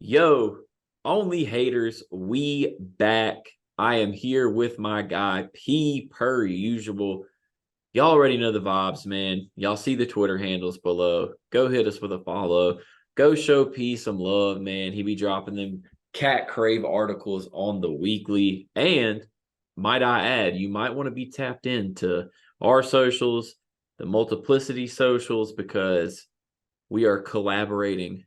Yo, only haters, we back. I am here with my guy, P, per usual. Y'all already know the vibes, man. Y'all see the Twitter handles below. Go hit us with a follow. Go show P some love, man. He be dropping them cat crave articles on the weekly. And might I add, you might want to be tapped into our socials, the multiplicity socials, because we are collaborating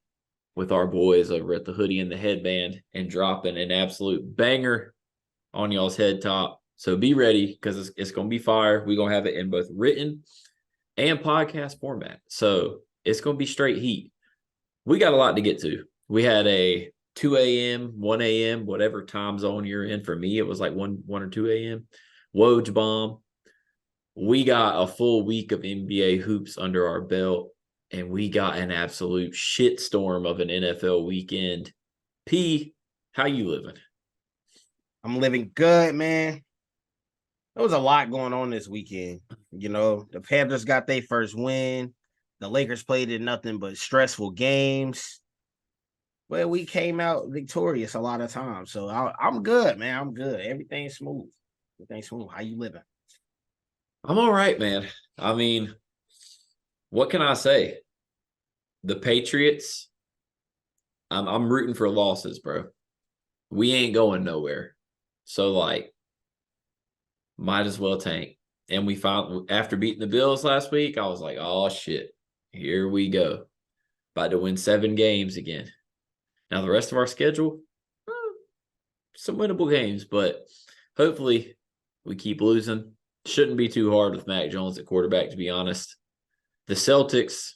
with our boys over at the Hoodie and the Headband and dropping an absolute banger on y'all's head top. So be ready because it's going to be fire. We're going to have it in both written and podcast format. So it's going to be straight heat. We got a lot to get to. We had a 2 a.m., 1 a.m., whatever time zone you're in. For me, it was like 1 or 2 a.m. Woj bomb. We got a full week of NBA hoops under our belt. And we got an absolute shitstorm of an NFL weekend. P, how you living? I'm living good, man. There was a lot going on this weekend. You know, the Panthers got their first win. The Lakers played in nothing but stressful games. Well, we came out victorious a lot of times. So I'm good, man. I'm good. Everything's smooth. Everything's smooth. How you living? I'm all right, man. I mean, what can I say? The Patriots, I'm rooting for losses, bro. We ain't going nowhere. So, like, might as well tank. And we found after beating the Bills last week, I was like, oh shit, here we go. About to win 7 games again. Now the rest of our schedule, some winnable games, but hopefully we keep losing. Shouldn't be too hard with Mac Jones at quarterback, to be honest. The Celtics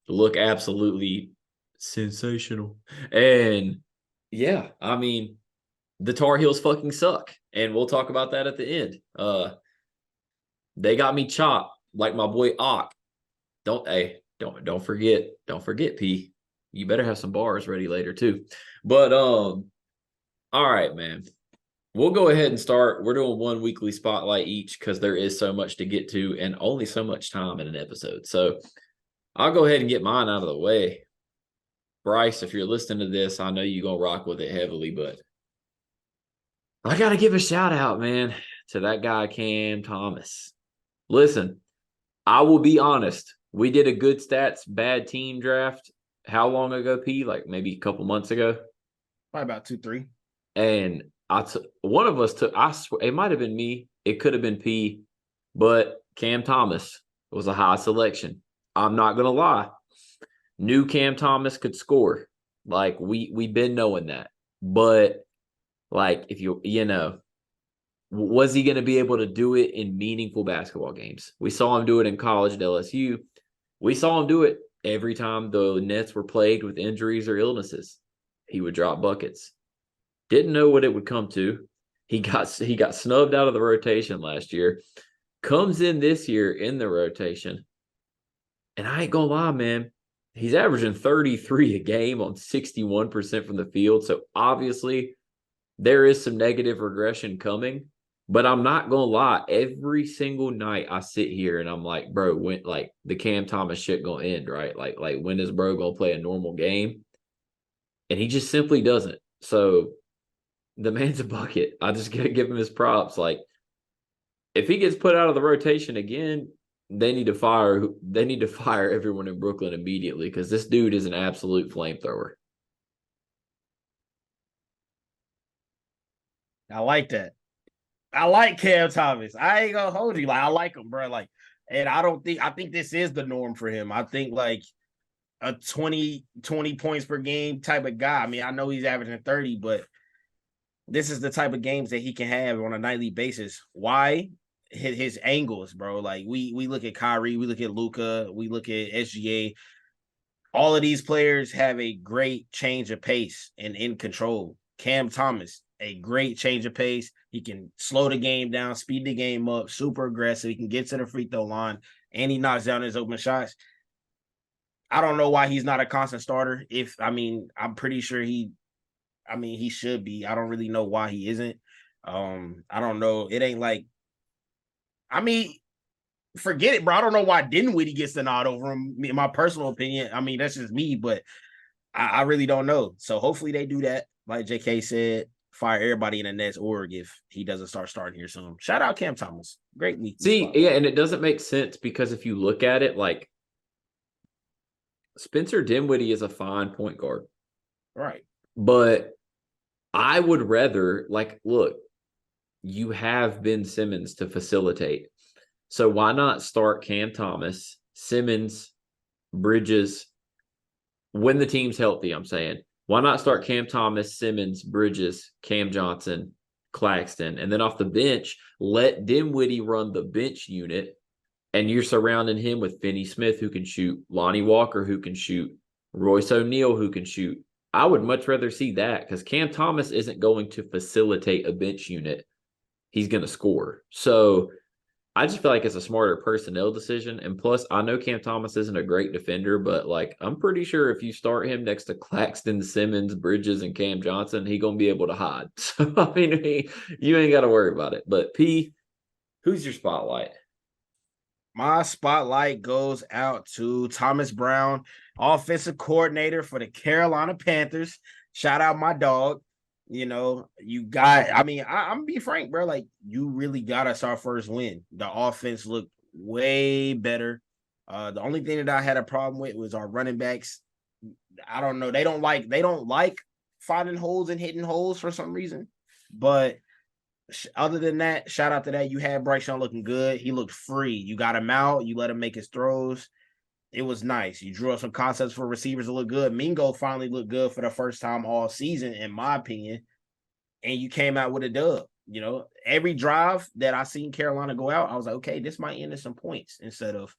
look absolutely sensational. And yeah, I mean, the Tar Heels fucking suck. And we'll talk about that at the end. They got me chopped like my boy Ock. Don't forget, P. You better have some bars ready later too. But all right, man. We'll go ahead and start. We're doing one weekly spotlight each because there is so much to get to and only so much time in an episode. So I'll go ahead and get mine out of the way. Bryce, if you're listening to this, I know you're going to rock with it heavily, but I got to give a shout out, man, to that guy, Cam Thomas. Listen, I will be honest. We did a good stats, bad team draft. How long ago, P? Like maybe a couple months ago? Probably about 2-3. And one of us took, I swear, it might have been me. It could have been P, but Cam Thomas was a high selection. I'm not going to lie. Knew Cam Thomas could score. Like we've been knowing that. But like if you know, was he going to be able to do it in meaningful basketball games? We saw him do it in college at LSU. We saw him do it every time the Nets were plagued with injuries or illnesses. He would drop buckets. Didn't know what it would come to. He got snubbed out of the rotation last year. Comes in this year in the rotation. And I ain't going to lie, man. He's averaging 33 a game on 61% from the field. So obviously there is some negative regression coming. But I'm not going to lie. Every single night I sit here and I'm like, bro, when like the Cam Thomas shit going to end, right? Like when is bro going to play a normal game? And he just simply doesn't. So the man's a bucket. I just got to give him his props. Like if he gets put out of the rotation again, they need to fire everyone in Brooklyn immediately because this dude is an absolute flamethrower. I like that. I like Cam Thomas. I ain't gonna hold you. Like I like him, bro. Like, and I think this is the norm for him. I think like a 20 points per game type of guy. I mean, I know he's averaging 30, but this is the type of games that he can have on a nightly basis. Why? His angles, bro. Like we look at Kyrie, we look at Luka, we look at SGA. All of these players have a great change of pace and in control. Cam Thomas, a great change of pace. He can slow the game down, speed the game up, super aggressive. He can get to the free throw line, and he knocks down his open shots. I don't know why he's not a constant starter. I'm pretty sure he should be. I don't really know why he isn't. I don't know. It ain't like, forget it, bro. I don't know why Dinwiddie gets the nod over him. In my personal opinion, that's just me, but I really don't know. So hopefully they do that. Like JK said, fire everybody in the Nets org if he doesn't start starting here soon. Shout out Cam Thomas. Great weekly See, spot. yeah, and it doesn't make sense because if you look at it, like Spencer Dinwiddie is a fine point guard, Right. but I would rather, like, look, you have Ben Simmons to facilitate. So why not start Cam Thomas, Simmons, Bridges, when the team's healthy, I'm saying. Why not start Cam Thomas, Simmons, Bridges, Cam Johnson, Claxton, and then off the bench, let Dinwiddie run the bench unit, and you're surrounding him with Finney Smith, who can shoot, Lonnie Walker, who can shoot, Royce O'Neal, who can shoot. I would much rather see that because Cam Thomas isn't going to facilitate a bench unit. He's going to score. So I just feel like it's a smarter personnel decision. And plus, I know Cam Thomas isn't a great defender, but like I'm pretty sure if you start him next to Claxton, Simmons, Bridges, and Cam Johnson, he's gonna be able to hide. So I mean, you ain't got to worry about it. But P, who's your spotlight? My spotlight goes out to Thomas Brown, offensive coordinator for the Carolina Panthers. Shout out my dog. You know, you got, I mean, I'm gonna be frank, bro. Like, you really got us our first win. The offense looked way better. The only thing that I had a problem with was our running backs. I don't know. They don't like finding holes and hitting holes for some reason. But other than that, shout out to that. You had Bryce Young looking good. He looked free. You got him out. You let him make his throws. It was nice. You drew up some concepts for receivers to look good. Mingo finally looked good for the first time all season, in my opinion. And you came out with a dub. You know, every drive that I seen Carolina go out, I was like, okay, this might end in some points instead of,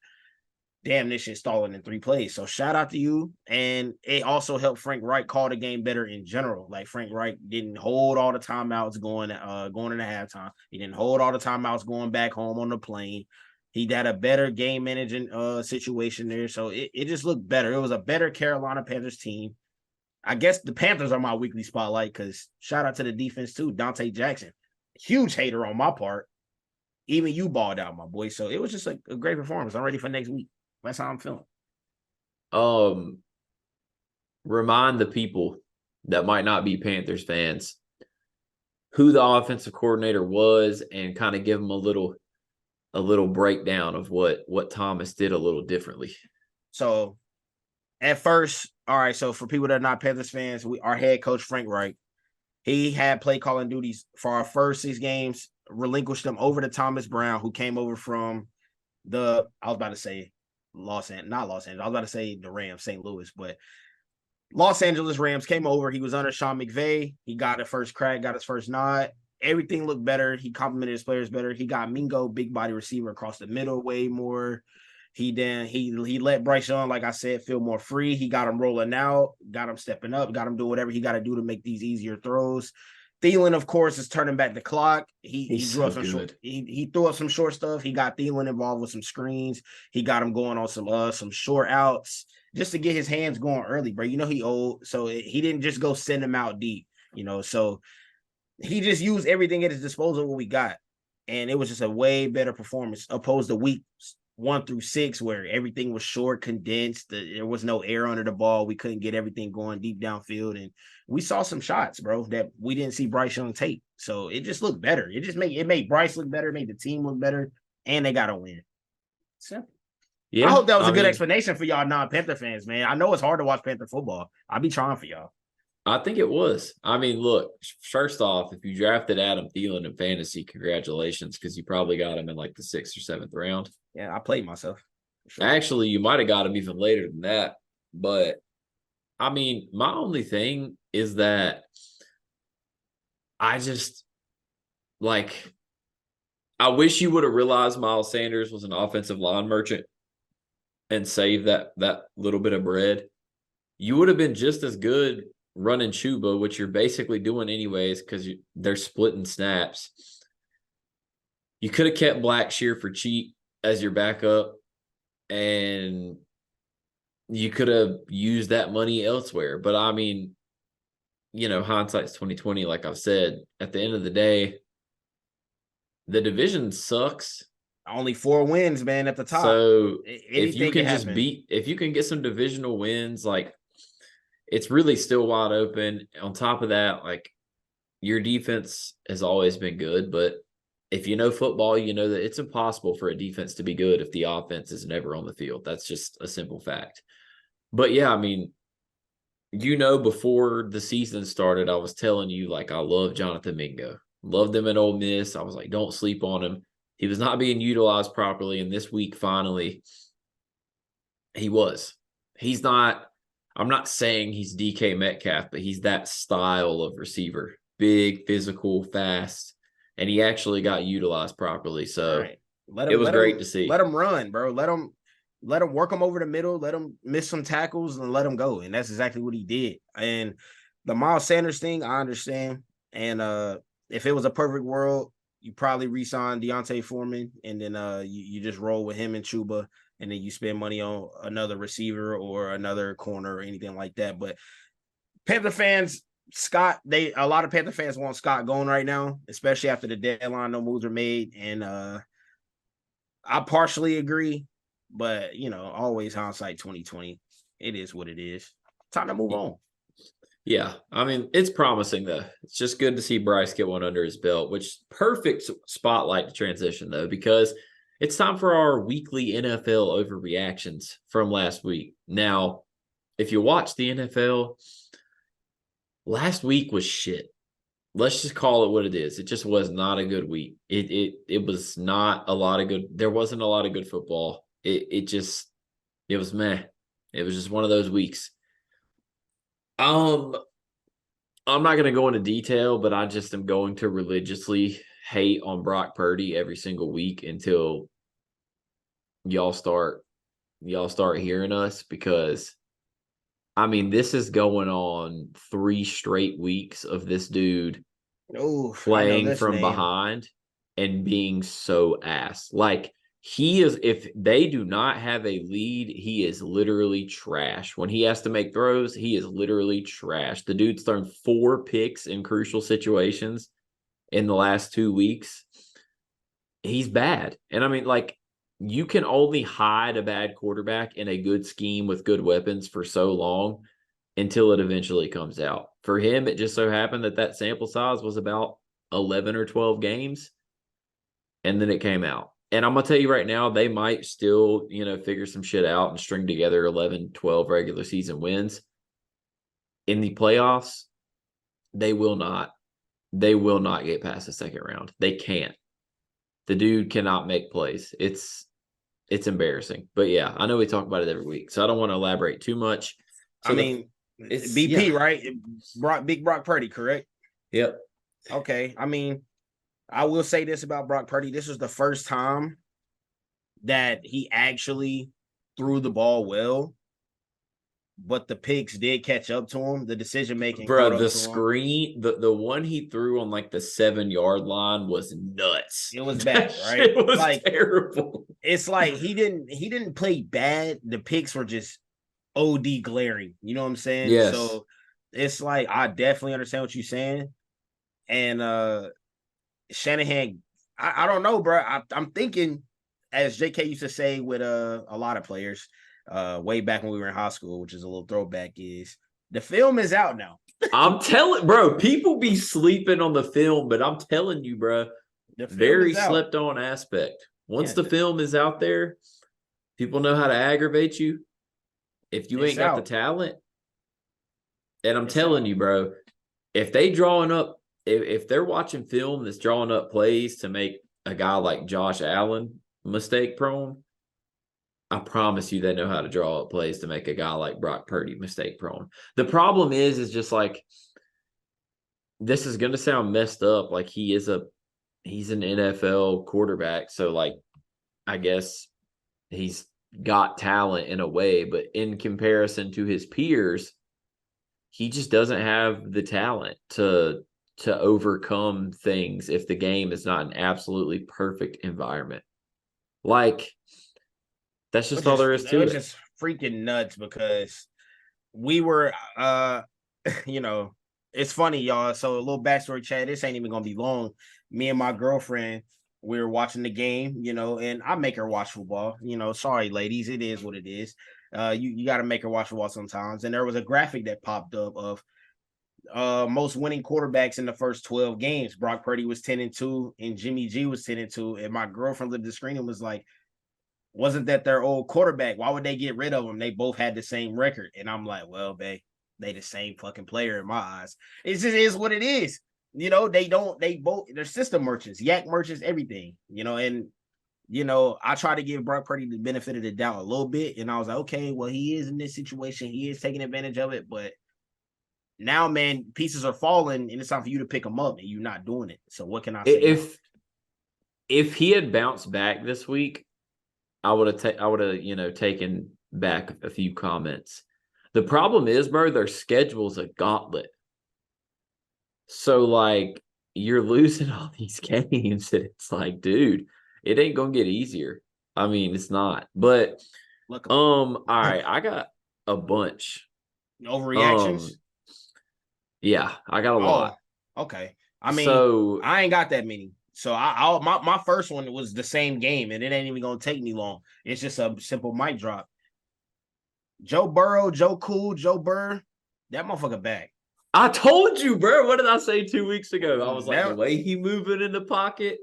damn, this shit stalling in 3 plays. So shout out to you. And it also helped Frank Reich call the game better in general. Like Frank Reich didn't hold all the timeouts going into halftime. He didn't hold all the timeouts going back home on the plane. He had a better game managing situation there. So it just looked better. It was a better Carolina Panthers team. I guess the Panthers are my weekly spotlight because shout out to the defense too. Dante Jackson, huge hater on my part. Even you balled out, my boy. So it was just a great performance. I'm ready for next week. That's how I'm feeling. Remind the people that might not be Panthers fans who the offensive coordinator was and kind of give them a little breakdown of what Thomas did a little differently. So at first, all right, so for people that are not Panthers fans, our head coach Frank Reich, he had play calling duties for our first 6 games, relinquished them over to Thomas Brown, who came over from I was about to say not Los Angeles. I was about to say the Rams, St. Louis, but Los Angeles Rams came over. He was under Sean McVay. He got the first crack, got his first nod. Everything looked better. He complimented his players better. He got Mingo, big body receiver, across the middle way more. He let Bryce Young, like I said, feel more free. He got him rolling out, got him stepping up, got him doing whatever he got to do to make these easier throws. Thielen, of course, is turning back the clock. He drew up some short. He threw up some short stuff. He got Thielen involved with some screens. He got him going on some short outs just to get his hands going early, bro. You know he old, so he didn't just go send him out deep. You know, so he just used everything at his disposal what we got, and it was just a way better performance opposed to weeks 1 through 6 where everything was short, condensed. There was no air under the ball. We couldn't get everything going deep downfield, and we saw some shots, bro, that we didn't see Bryce Young take. So it just looked better. It made Bryce look better, made the team look better, and they got a win. Simple. Yeah, I hope that was a good explanation for y'all non-Panther fans, man. I know it's hard to watch Panther football. I'll be trying for y'all. I think it was. I mean, look, first off, if you drafted Adam Thielen in fantasy, congratulations, because you probably got him in like the 6th or 7th round. Yeah, I played myself. Sure. Actually, you might have got him even later than that. But, I mean, my only thing is that I just, like, I wish you would have realized Miles Sanders was an offensive line merchant and saved that little bit of bread. You would have been just as good running Chuba, which you're basically doing anyways because they're splitting snaps. You could have kept Blackshear for cheap as your backup, and you could have used that money elsewhere. But, I mean, you know, hindsight's 2020, like I've said. At the end of the day, the division sucks. Only 4 wins, man, at the top. So if you can get some divisional wins, like it's really still wide open. On top of that, like your defense has always been good, but if you know football, you know that it's impossible for a defense to be good if the offense is never on the field. That's just a simple fact. But yeah, I mean, before the season started, I was telling you, like, I love Jonathan Mingo. Loved him at Ole Miss. I was like, don't sleep on him. He was not being utilized properly. And this week, finally, he was. He's not, I'm not saying he's DK Metcalf, but he's that style of receiver. Big, physical, fast. And he actually got utilized properly. So Right. it was great to see. Let him run, bro. Let him work him over the middle. Let him miss some tackles and let him go. And that's exactly what he did. And the Miles Sanders thing, I understand. And if it was a perfect world, you probably re-sign Deontay Foreman, and then you just roll with him and Chuba, and then you spend money on another receiver or another corner or anything like that. But Panther fans, a lot of Panther fans want Scott going right now, especially after the deadline, no moves are made. And I partially agree, but always hindsight 2020. It is what it is. Time to move on. Yeah, I mean, it's promising, though. It's just good to see Bryce get one under his belt, which perfect spotlight to transition, though, because it's time for our weekly NFL overreactions from last week. Now, if you watch the NFL, last week was shit. Let's just call it what it is. It just was not a good week. It was not a lot of good. There wasn't a lot of good football. It was meh. It was just one of those weeks. I'm not going to go into detail, but I just am going to religiously hate on Brock Purdy every single week until y'all start hearing us, because I mean, this is going on 3 straight weeks of this dude playing from behind and being so ass. Like, he is, if they do not have a lead, he is literally trash. When he has to make throws, he is literally trash. The dude's thrown 4 picks in crucial situations in the last 2 weeks. He's bad. And I mean, like, you can only hide a bad quarterback in a good scheme with good weapons for so long until it eventually comes out. For him, it just so happened that sample size was about 11 or 12 games, and then it came out. And I'm going to tell you right now, they might still, figure some shit out and string together 11, 12 regular season wins. In the playoffs, they will not get past the second round. They can't. The dude cannot make plays. It's embarrassing. But yeah, I know we talk about it every week, so I don't want to elaborate too much. So it's BP, yeah. Right? Big Brock Purdy, correct? Yep. Okay. I mean, I will say this about Brock Purdy. This was the first time that he actually threw the ball well, but the picks did catch up to him. The decision making, bro. The screen, the one he threw on like the 7-yard line was nuts. It was bad, right? It was like terrible. It's like he didn't play bad. The picks were just OD glaring. You know what I'm saying? Yes. So it's like, I definitely understand what you're saying. And Shanahan, I don't know, bro. I'm thinking, as JK used to say with a lot of players, way back when we were in high school, which is a little throwback, is the film is out now. I'm telling, bro, people be sleeping on the film, but I'm telling you, bro, very slept on aspect. Once the film is out there, people know how to aggravate you. If you ain't got the talent, and I'm telling you, bro, if they drawing up, if they're watching film that's drawing up plays to make a guy like Josh Allen mistake prone, I promise you they know how to draw up plays to make a guy like Brock Purdy mistake prone. The problem is just like, this is going to sound messed up. Like, he's an NFL quarterback. So like, I guess he's got talent in a way, but in comparison to his peers, he just doesn't have the talent to overcome things if the game is not an absolutely perfect environment. Like, that's just all there is to it. It was just freaking nuts, because we were, it's funny, y'all. So a little backstory, Chad. This ain't even gonna be long. Me and my girlfriend, we were watching the game, and I make her watch football. Sorry, ladies, it is what it is. You got to make her watch football sometimes. And there was a graphic that popped up of most winning quarterbacks in the first 12 games. Brock Purdy was 10-2, and Jimmy G was 10-2. And my girlfriend looked at the screen and was like, wasn't that their old quarterback? Why would they get rid of him? They both had the same record. And I'm like, well, they the same fucking player in my eyes. It just is what it is. You know, they both, they're system merchants, yak merchants, everything, you know, and I try to give Brock Purdy the benefit of the doubt a little bit. And I was like, okay, well, he is in this situation. He is taking advantage of it. But now, man, pieces are falling and it's time for you to pick them up and you're not doing it. So what can I say? If he had bounced back this week, I would have taken back a few comments. The problem is, bro, their schedule's a gauntlet. So like you're losing all these games and it's like, dude, it ain't gonna get easier. I mean, it's not. But all right, I got a bunch. Overreactions? Yeah, I got a lot. Okay. I mean, I ain't got that many. So my first one was the same game, and it ain't even gonna take me long. It's just a simple mic drop. Joe Burrow, Joe Burr, that motherfucker back. I told you, bro. What did I say 2 weeks ago? I was like, the way he moving in the pocket,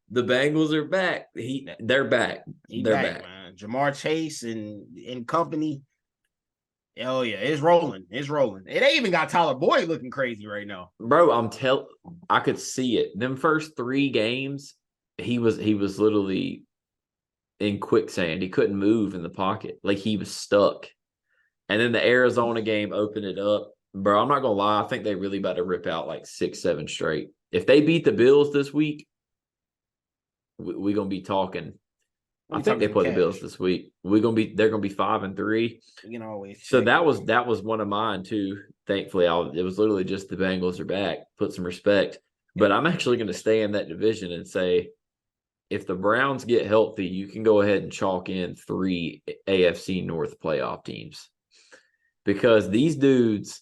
the Bengals are back. They're back. They're back. Man. Jamar Chase and company. Oh yeah, it's rolling. It's rolling. It ain't even got Tyler Boyd looking crazy right now. Bro, I could see it. Them first 3 games, he was literally in quicksand. He couldn't move in the pocket. Like he was stuck. And then the Arizona game opened it up. Bro, I'm not gonna lie. I think they really about to rip out like 6-7 straight. If they beat the Bills this week, we're gonna be talking. I think they play the Bills this week. They're gonna be 5-3. You can always check. So that was one of mine too. Thankfully, it was literally just the Bengals are back. Put some respect. But I'm actually gonna stay in that division and say, if the Browns get healthy, you can go ahead and chalk in 3 AFC North playoff teams. Because these dudes,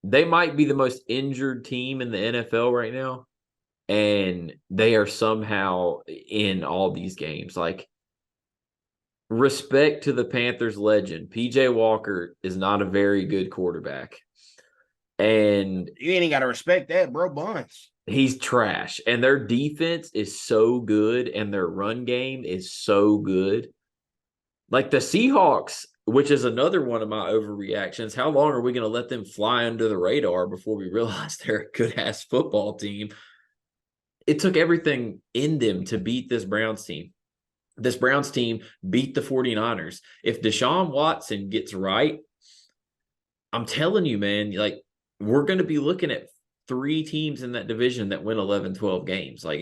they might be the most injured team in the NFL right now, and they are somehow in all these games. Like, respect to the Panthers legend. PJ Walker is not a very good quarterback. And you ain't got to respect that, bro. Bunch. He's trash. And their defense is so good, and their run game is so good. Like the Seahawks, which is another one of my overreactions. How long are we going to let them fly under the radar before we realize they're a good-ass football team? It took everything in them to beat this Browns team. This Browns team beat the 49ers. If Deshaun Watson gets right, I'm telling you, man, like we're going to be looking at 3 teams in that division that win 11, 12 games. Like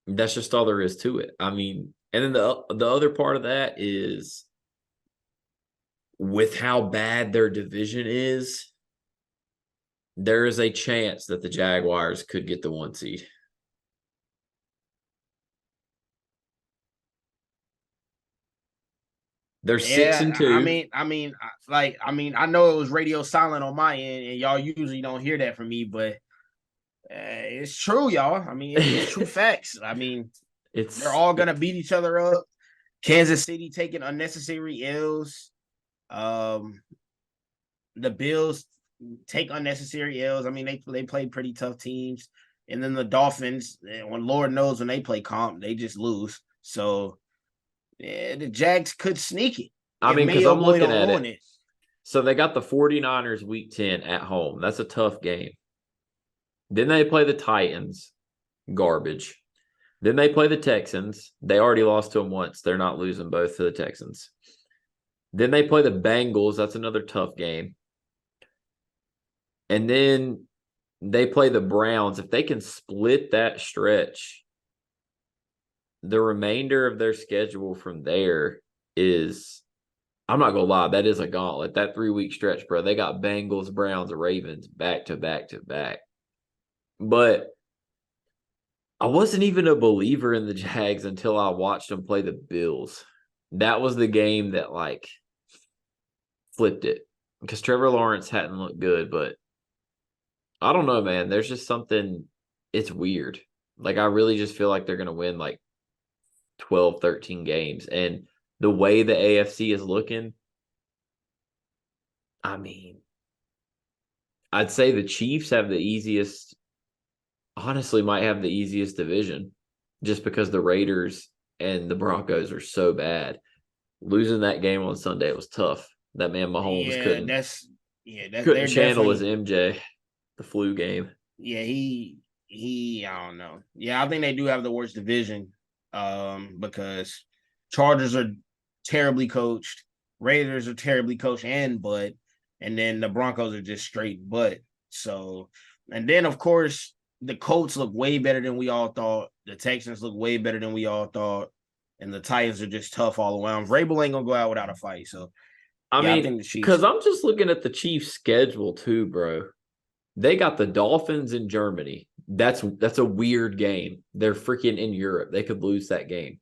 that's just all there is to it. I mean, and then the other part of that is with how bad their division is, there is a chance that the Jaguars could get the 1 seed. They're 6-2. I know it was radio silent on my end, and y'all usually don't hear that from me, but it's true, y'all. I mean, it's true facts. I mean, they're all gonna beat each other up. Kansas City taking unnecessary L's. The Bills take unnecessary L's. I mean, they play pretty tough teams, and then the Dolphins, when Lord knows when they play comp, they just lose. So the Jags could sneak it. I mean, because I'm looking at it. So they got the 49ers week 10 at home. That's a tough game. Then they play the Titans, garbage. Then they play the Texans. They already lost to them once. They're not losing both to the Texans. Then they play the Bengals. That's another tough game. And then they play the Browns. If they can split that stretch, the remainder of their schedule from there is, I'm not going to lie, that is a gauntlet. That 3-week stretch, bro. They got Bengals, Browns, Ravens back to back to back. But I wasn't even a believer in the Jags until I watched them play the Bills. That was the game that, like, flipped it. Because Trevor Lawrence hadn't looked good, but I don't know, man. There's just something, it's weird. Like, I really just feel like they're going to win, like, 12, 13 games. And the way the AFC is looking, I mean, I'd say the Chiefs have the easiest, honestly, might have the easiest division just because the Raiders and the Broncos are so bad. Losing that game on Sunday was tough. That man Mahomes Yeah, couldn't they're channel his definitely MJ, the flu game. yeah, he I don't know. Yeah, I think they do have the worst division. Because Chargers are terribly coached, Raiders are terribly coached and then the Broncos are just straight butt. So, and then of course the Colts look way better than we all thought. The Texans look way better than we all thought, and the Titans are just tough all around. Vrabel ain't gonna go out without a fight. So, I yeah, I mean, think the Chiefs. because I'm just looking at the Chiefs' schedule too, bro. They got the Dolphins in Germany. That's a weird game. They're freaking in Europe. They could lose that game.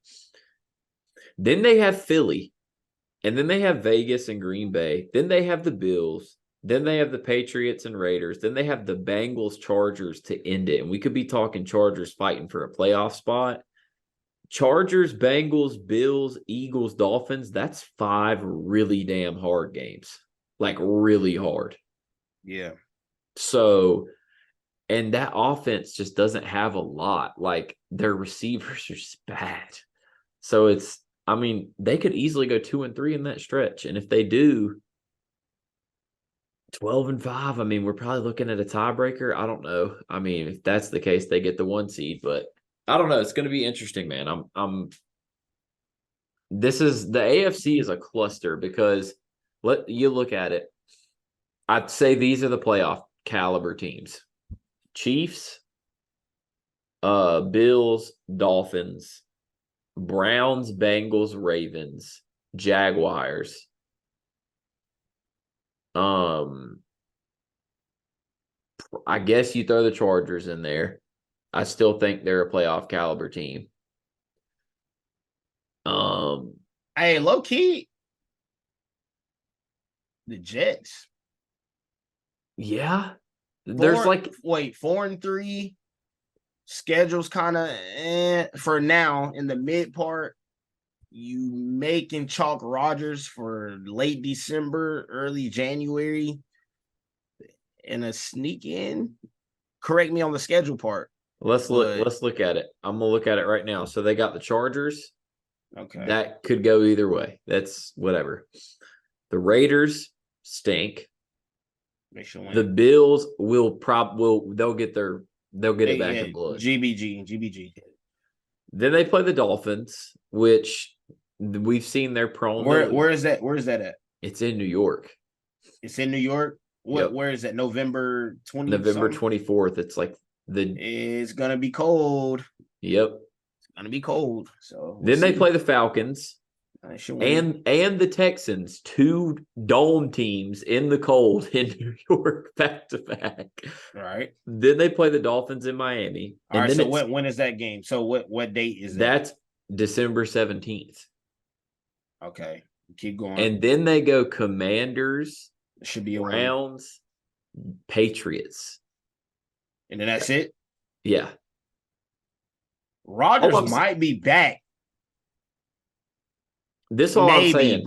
Then they have Philly, and then they have Vegas and Green Bay. Then they have the Bills. Then they have the Patriots and Raiders. Then they have the Bengals, Chargers to end it. And we could be talking Chargers fighting for a playoff spot. Chargers, Bengals, Bills, Eagles, Dolphins. That's 5 really damn hard games. Like really hard. Yeah. So, and that offense just doesn't have a lot. Like their receivers are just bad. So I mean, they could easily go 2-3 in that stretch. And if they do 12-5, I mean, we're probably looking at a tiebreaker. I don't know. I mean, if that's the case, they get the 1 seed, but I don't know. It's going to be interesting, man. This is the AFC is a cluster because let you look at it. I'd say these are the playoff caliber teams. Chiefs, Bills, Dolphins, Browns, Bengals, Ravens, Jaguars. I guess you throw the Chargers in there. I still think they're a playoff caliber team. Hey, low key, the Jets. Yeah. There's 4-3. Schedule's kind of for now in the mid part. You making chalk Rodgers for late December, early January, and a sneak in. Correct me on the schedule part. Let's look at it. I'm gonna look at it right now. So they got the Chargers. Okay. That could go either way. That's whatever. The Raiders stink. The Bills they'll get it back in blood. GBG. Then they play the Dolphins, which we've seen they're prone. Where is that? Where is that at? It's in New York. It's in New York. What? Yep. Where is that? November 24th. It's like it's gonna be cold. Yep. It's gonna be cold. So then they play the Falcons. And the Texans, 2 dome teams in the cold in New York back to back. Right. Then they play the Dolphins in Miami. All right. So when is that game? So what date is that? That's December 17th. Okay. Keep going. And then they go Commanders, it should be Browns, Patriots. And then that's it? Yeah. Rodgers might be back. This all I'm saying.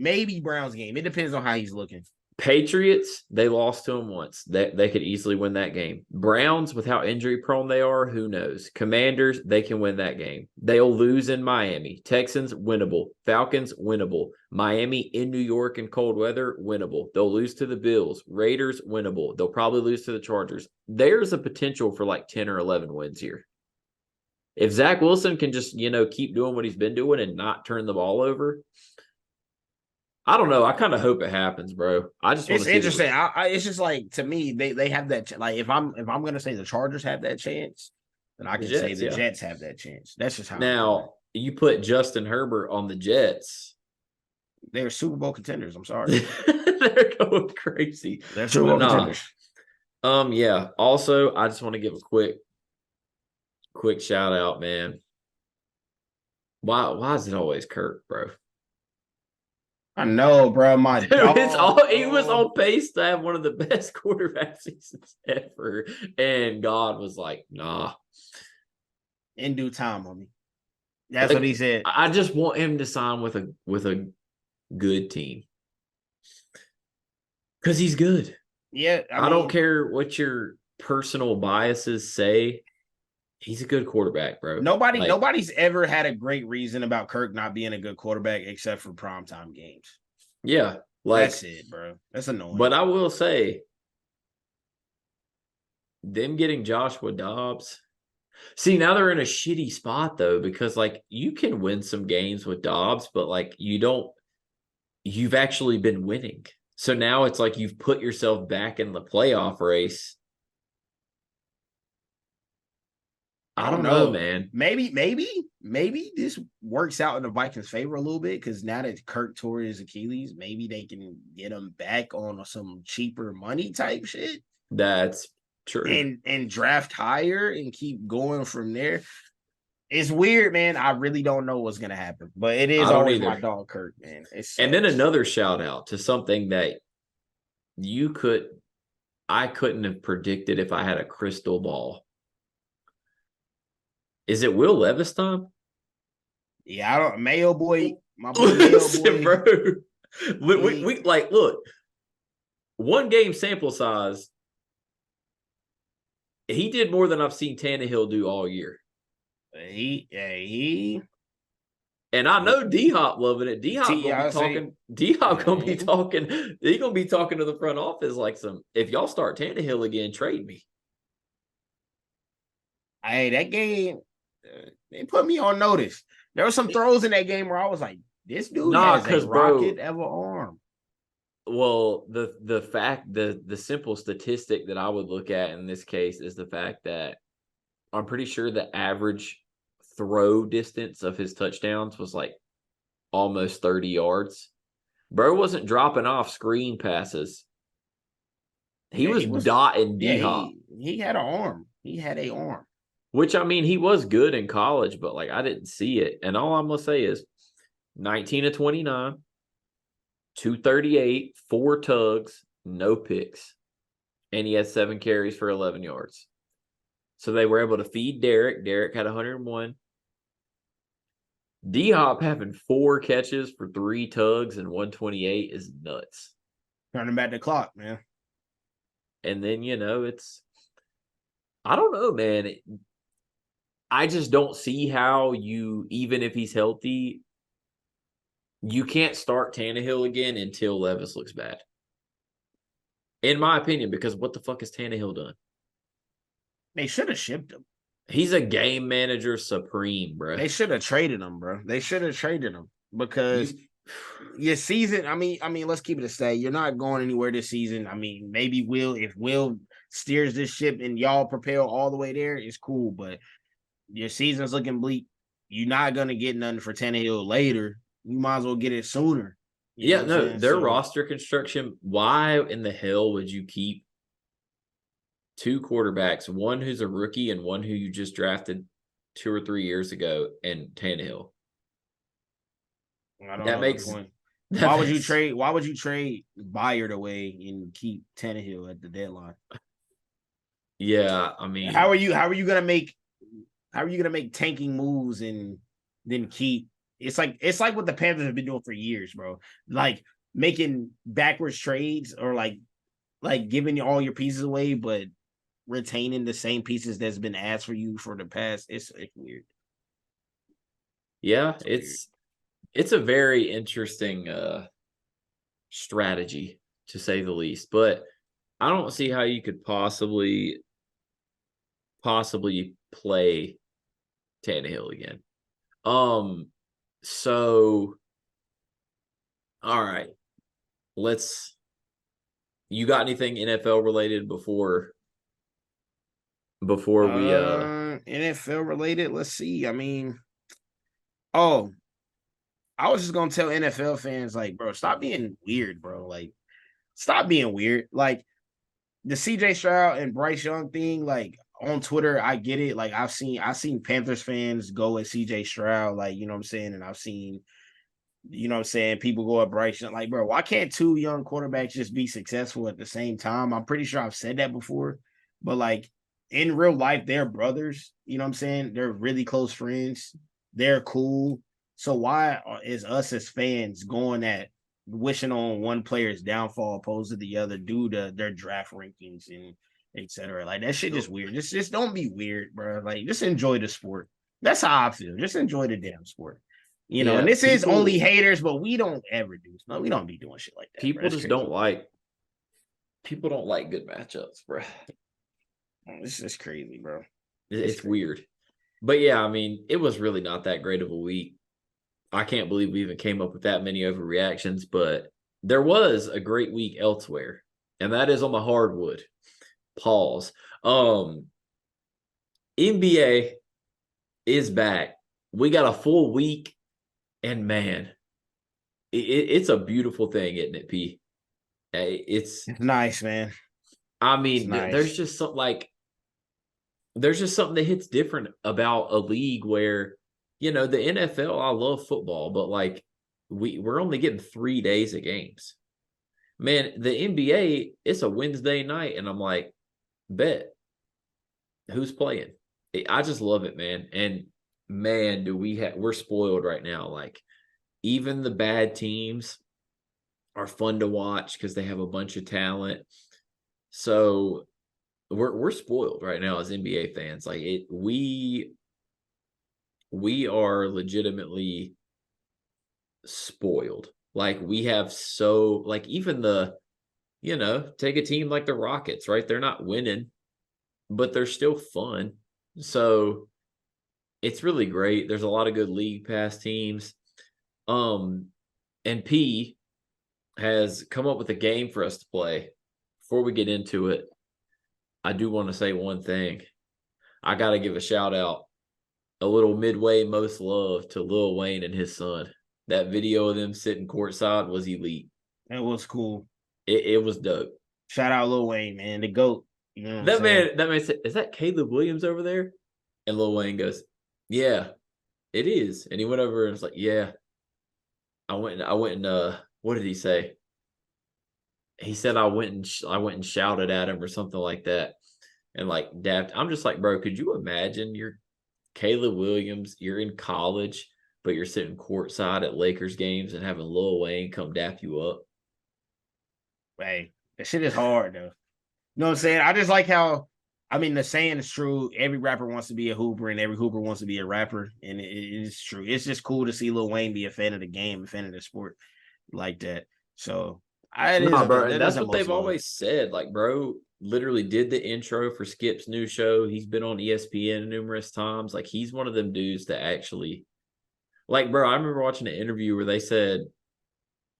Maybe Browns game. It depends on how he's looking. Patriots, they lost to him once. They could easily win that game. Browns, with how injury prone they are, who knows? Commanders, they can win that game. They'll lose in Miami. Texans, winnable. Falcons, winnable. Miami in New York in cold weather, winnable. They'll lose to the Bills. Raiders, winnable. They'll probably lose to the Chargers. There's a potential for like 10 or 11 wins here. If Zach Wilson can just, keep doing what he's been doing and not turn the ball over, I don't know. I kind of hope it happens, bro. I just want to see. It's interesting. It's just like, to me, they have that. Like, if I'm gonna say the Chargers have that chance, then I can say the Jets have that chance. That's just how. Now you put Justin Herbert on the Jets. They're Super Bowl contenders. I'm sorry. They're going crazy. They're Super Bowl contenders. Yeah. Also, I just want to give a quick shout out, man. Why is it always Kirk, bro? I know, bro. He was on pace to have one of the best quarterback seasons ever, and God was like, "Nah." In due time, homie. That's what he said. I just want him to sign with a good team because he's good. Yeah, I don't care what your personal biases say. He's a good quarterback, bro. Nobody's ever had a great reason about Kirk not being a good quarterback except for primetime games. Yeah, that's it, bro. That's annoying. But I will say, them getting Joshua Dobbs. See, now they're in a shitty spot though, because you can win some games with Dobbs, but you've actually been winning. So now it's like you've put yourself back in the playoff race. I don't know, man. Maybe this works out in the Vikings' favor a little bit because now that Kirk tore his Achilles, maybe they can get him back on some cheaper money type shit. That's true. And draft higher and keep going from there. It's weird, man. I really don't know what's gonna happen, but it is always my dog Kirk, man. And then another shout out to something that I couldn't have predicted if I had a crystal ball. Is it Will Levis time? Yeah, I don't. Mayo boy, my boy Mayo boy, bro. We look. 1 game sample size. He did more than I've seen Tannehill do all year. And I know D-Hop loving it. D-Hop gonna be talking. D-Hop gonna be talking. He gonna be talking to the front office like if y'all start Tannehill again, trade me. Hey, that game, they put me on notice. There were some throws in that game where I was like, this dude has a rocket of an arm. Well, the simple statistic that I would look at in this case is the fact that I'm pretty sure the average throw distance of his touchdowns was almost 30 yards. Bro wasn't dropping off screen passes. He was dotting D-Hop. He had an arm. He had an arm. Which, I mean, he was good in college, but I didn't see it. And all I'm going to say is 19 of 29, 238, 4 tugs, no picks. And he had 7 carries for 11 yards. So they were able to feed Derek. Derek had 101. D-Hop having 4 catches for 3 tugs and 128 is nuts. Turning back the clock, man. And then, I don't know, man. I just don't see how even if he's healthy, you can't start Tannehill again until Levis looks bad. In my opinion, because what the fuck has Tannehill done? They should have shipped him. He's a game manager supreme, bro. They should have traded him, bro. They should have traded him because your season, I mean, let's keep it a stay. You're not going anywhere this season. I mean, maybe if Will steers this ship and y'all propel all the way there, it's cool, but your season's looking bleak. You're not going to get nothing for Tannehill later. You might as well get it sooner. Their roster construction, why in the hell would you keep 2 quarterbacks, one who's a rookie and one who you just drafted 2 or 3 years ago, and Tannehill? I don't know the point. Why would you trade Byard away and keep Tannehill at the deadline? Yeah, I mean, how are you gonna make tanking moves and then keep? It's like what the Panthers have been doing for years, bro. Like making backwards trades or like giving all your pieces away, but retaining the same pieces that's been asked for you for the past. It's weird. Yeah, it's a very interesting strategy, to say the least. But I don't see how you could possibly play Tannehill again. So, all right, you got anything NFL related before we NFL related? Let's see. I mean, I was just gonna tell NFL fans, bro, stop being weird, bro. Stop being weird. The CJ Stroud and Bryce Young thing, on Twitter, I get it. I've seen Panthers fans go at CJ Stroud, you know what I'm saying? And I've seen, you know what I'm saying, people go at Bryce Young. Bro, why can't 2 young quarterbacks just be successful at the same time? I'm pretty sure I've said that before. But in real life, they're brothers. You know what I'm saying? They're really close friends. They're cool. So why is us as fans going at wishing on one player's downfall opposed to the other due to their draft rankings and etc. Like that shit just weird. Just don't be weird, bro. Like just enjoy the sport. That's how I feel. Just enjoy the damn sport. And this is only haters, but we don't ever do. No, we don't be doing shit like that. People just don't like. People don't like good matchups, bro. It's just crazy, bro. It's weird. But yeah, I mean, it was really not that great of a week. I can't believe we even came up with that many overreactions, but there was a great week elsewhere, and that is on the hardwood. Pause. NBA is back. We got a full week, and man, it's a beautiful thing, isn't it, P? It's nice, man. I mean, there's just something that hits different about a league where, the NFL, I love football, but like we're only getting 3 days of games. Man, the NBA, it's a Wednesday night, and I'm like, bet. Who's playing? I just love it, man. And man, we're spoiled right now. Like, even the bad teams are fun to watch because they have a bunch of talent. So we're spoiled right now as NBA fans. Like we are legitimately spoiled. Like we have even take a team like the Rockets, right? They're not winning, but they're still fun. So it's really great. There's a lot of good league pass teams. And P has come up with a game for us to play. Before we get into it, I do want to say one thing. I got to give a shout out, a little midway most love to Lil Wayne and his son. That video of them sitting courtside was elite. It was cool. It was dope. Shout out Lil Wayne, man, the GOAT. That man said, "Is that Caleb Williams over there?" And Lil Wayne goes, "Yeah, it is." And he went over and was like, "Yeah." I went and what did he say? He said I went and shouted at him or something like that. And like dapped. I'm just like, bro, could you imagine you're Caleb Williams, you're in college, but you're sitting courtside at Lakers games and having Lil Wayne come dap you up? Hey, that shit is hard though. You know what I'm saying? I just like how, the saying is true. Every rapper wants to be a hooper, and every hooper wants to be a rapper, and it's true. It's just cool to see Lil Wayne be a fan of the game, a fan of the sport like that. So bro, that's what they've always said. Like, bro, literally did the intro for Skip's new show. He's been on ESPN numerous times. Like, he's one of them dudes that actually, like, bro, I remember watching an interview where they said,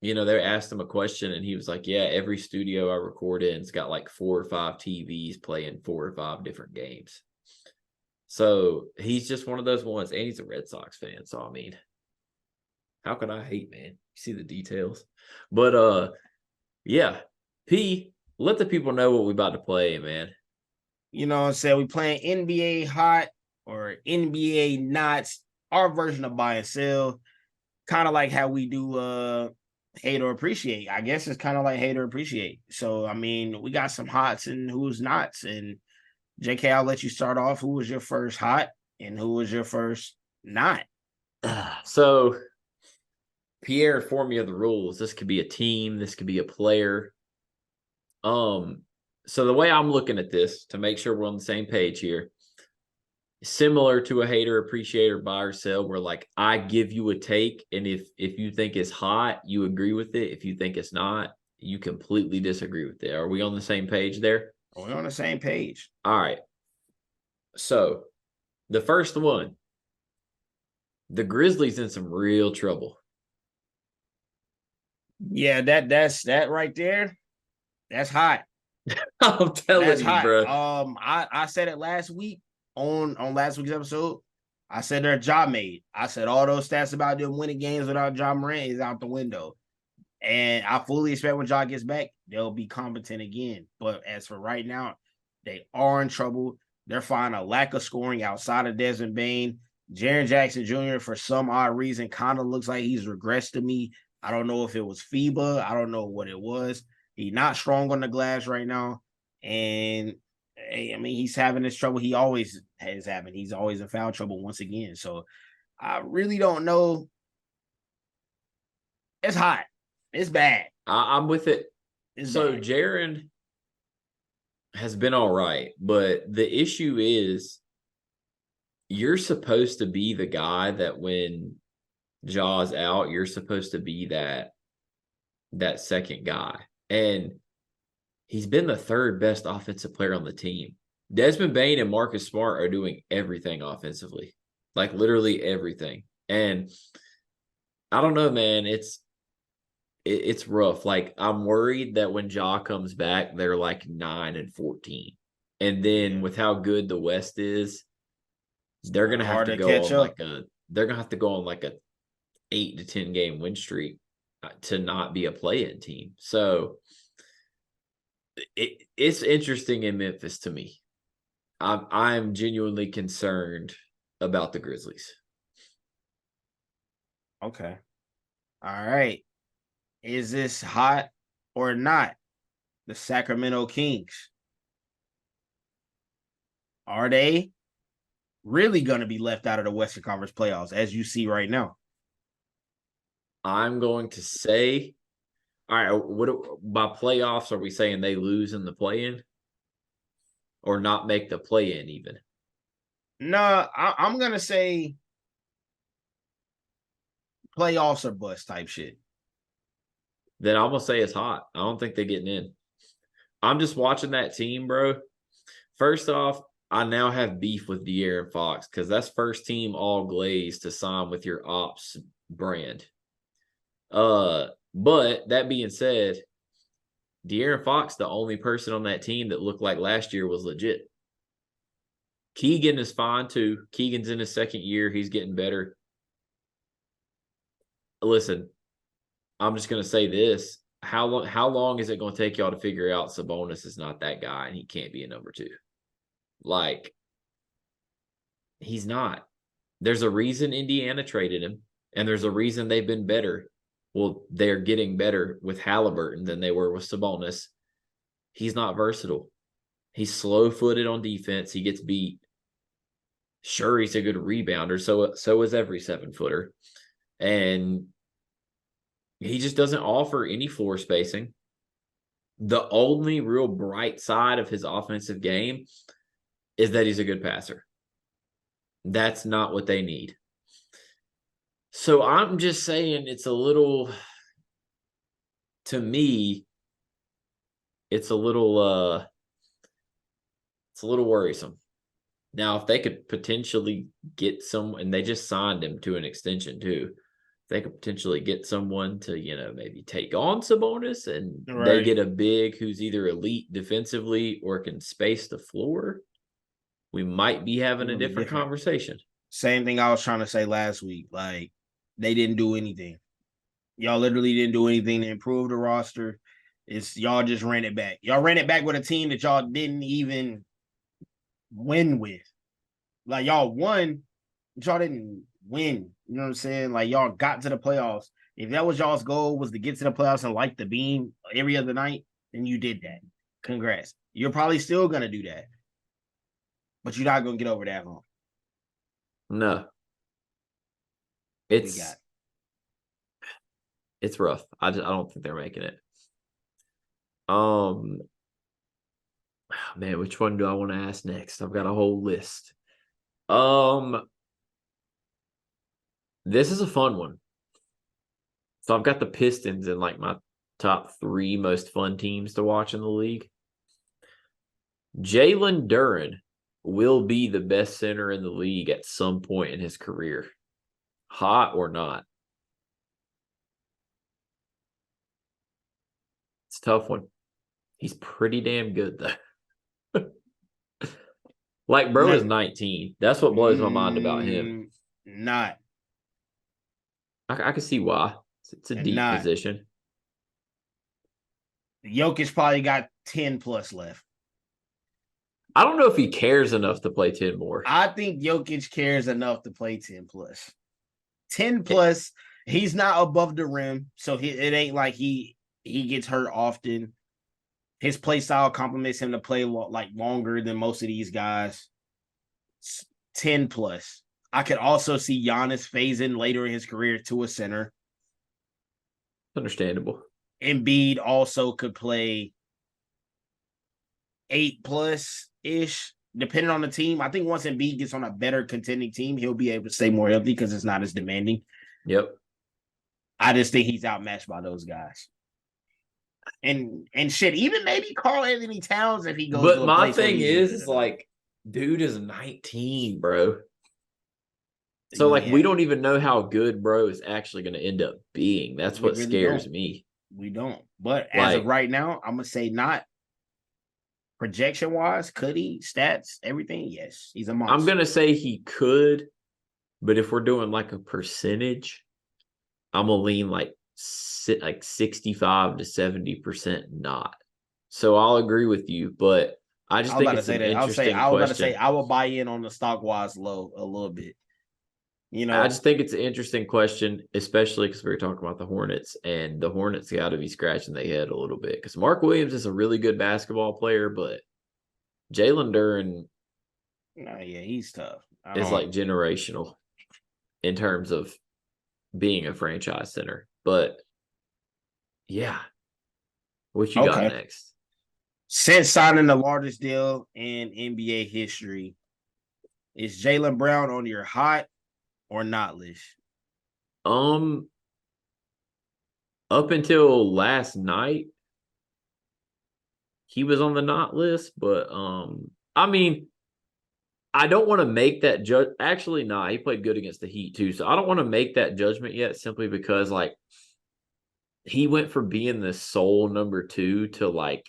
they asked him a question and he was like, yeah, every studio I record in's got like 4 or 5 TVs playing 4 or 5 different games. So he's just one of those ones. And he's a Red Sox fan. So, I mean, how can I hate, man? You see the details. But, yeah, P, let the people know what we're about to play, man. You know what I'm saying? We playing NBA hot or NBA not. Our version of buy and sell. Kind of like how we do hate or appreciate. I guess it's kind of like hate or appreciate. So, we got some hots and who's nots. And JK, I'll let you start off. Who was your first hot and who was your first not? So, Pierre informed me of the rules. This could be a team. This could be a player. So the way I'm looking at this, to make sure we're on the same page here, similar to a hater, appreciator, buy or sell, where like I give you a take, and if you think it's hot, you agree with it. If you think it's not, you completely disagree with it. Are we on the same page there? We're on the same page. All right. So the first one, the Grizzlies in some real trouble. Yeah, that's that right there. That's hot. I'm telling you, bro. I said it last week on last week's episode. I said they're job made. I said all those stats about them winning games without Ja Morant is out the window. And I fully expect when Ja gets back, they'll be competent again. But as for right now, they are in trouble. They're finding a lack of scoring outside of Desmond Bane. Jaren Jackson Jr., for some odd reason, kind of looks like he's regressed to me. I don't know if it was FIBA. I don't know what it was. He's not strong on the glass right now. And, he's having this trouble. He always has having. He's always in foul trouble once again. So I really don't know. It's hot. It's bad. I'm with it. It's So bad. Jaren has been all right, but the issue is you're supposed to be the guy that when Jaw's out, you're supposed to be that second guy. And he's been the third best offensive player on the team. Desmond Bane and Marcus Smart are doing everything offensively, like literally everything. And I don't know, man. It's rough. Like I'm worried that when Ja comes back, they're like 9-14, and then with how good the West is, they're gonna have Hard to to go catch on up. like a 8 to 10 game win streak to not be a play-in team. So it's interesting in Memphis to me. I'm genuinely concerned about the Grizzlies. Okay. All right. Is this hot or not? The Sacramento Kings. Are they really going to be left out of the Western Conference playoffs as you see right now? I'm going to say, all right, what by playoffs are we saying they lose in the play-in or not make the play-in even? No, I'm going to say playoffs or bust type shit. Then I'm gonna say it's hot. I don't think they're getting in. I'm just watching that team, bro. First off, I now have beef with De'Aaron Fox because that's first team all glazed to sign with your ops brand. But that being said, De'Aaron Fox, the only person on that team that looked like last year was legit. Keegan is fine too. Keegan's in his second year. He's getting better. Listen, I'm just gonna say this. How long is it gonna take y'all to figure out Sabonis is not that guy and he can't be a number two? Like, he's not. There's a reason Indiana traded him, and there's a reason they've been better. Well, they're getting better with Halliburton than they were with Sabonis. He's not versatile. He's slow-footed on defense. He gets beat. Sure, he's a good rebounder. So is every 7-footer. And he just doesn't offer any floor spacing. The only real bright side of his offensive game is that he's a good passer. That's not what they need. So I'm just saying it's a little, to me, it's a little worrisome. Now, if they could potentially get some, and they just signed him to an extension too, they could potentially get someone to, maybe take on Sabonis and they Right. get a big who's either elite defensively or can space the floor, we might be having a It'll be different different. conversation. Same thing I was trying to say last week. Like, they didn't do anything. Y'all literally didn't do anything to improve the roster. It's y'all just ran it back. Y'all ran it back with a team that y'all didn't even win with. Like, y'all won, but y'all didn't win. You know what I'm saying? Like, y'all got to the playoffs. If that was y'all's goal, was to get to the playoffs and light the beam every other night, then you did that. Congrats. You're probably still gonna do that, but you're not gonna get over that hump. No, We got it's rough. I don't think they're making it. Man, which one do I want to ask next? I've got a whole list. This is a fun one. So I've got the Pistons in like my top 3 most fun teams to watch in the league. Jalen Duren will be the best center in the league at some point in his career. Hot or not? It's a tough one. He's pretty damn good, though. Like, bro is 19. That's what blows my mind about him. Not. I can see why. It's a deep Not. position. Jokic probably got 10 plus left. I don't know if he cares enough to play 10 more. I think Jokic cares enough to play 10 plus. 10 plus, he's not above the rim, so it ain't like he gets hurt often. His play style complements him to play longer than most of these guys. 10 plus. I could also see Giannis phasing later in his career to a center. Understandable. Embiid also could play 8+ ish, depending on the team. I think once Embiid gets on a better contending team, he'll be able to stay more healthy because it's not as demanding. Yep. I just think he's outmatched by those guys. And shit, even maybe Karl Anthony Towns if he goes But to a my place thing is like, dude is 19, bro. So like we don't even know how good bro is actually going to end up being. That's what really scares don't. me. We don't. But as of right now, I'm gonna say not. Projection wise, could he? Stats, everything? Yes, he's a monster. I'm going to say he could, but if we're doing like a percentage, I'm going to lean like 65 to 70% not. So I'll agree with you, but I just think it's an interesting question. I will buy in on the stock wise low a little bit. You know, I just think it's an interesting question, especially because we were talking about the Hornets, and the Hornets got to be scratching their head a little bit because Mark Williams is a really good basketball player, but Jalen Duren he's tough. is like generational in terms of being a franchise center. But yeah, what you got next? Since signing the largest deal in NBA history, is Jaylen Brown on your hot or not list? Up until last night, he was on the not list, but I mean, I don't want to make that judge. Actually, nah, he played good against the Heat too, so I don't want to make that judgment yet. Simply because like he went from being the sole number 2 to like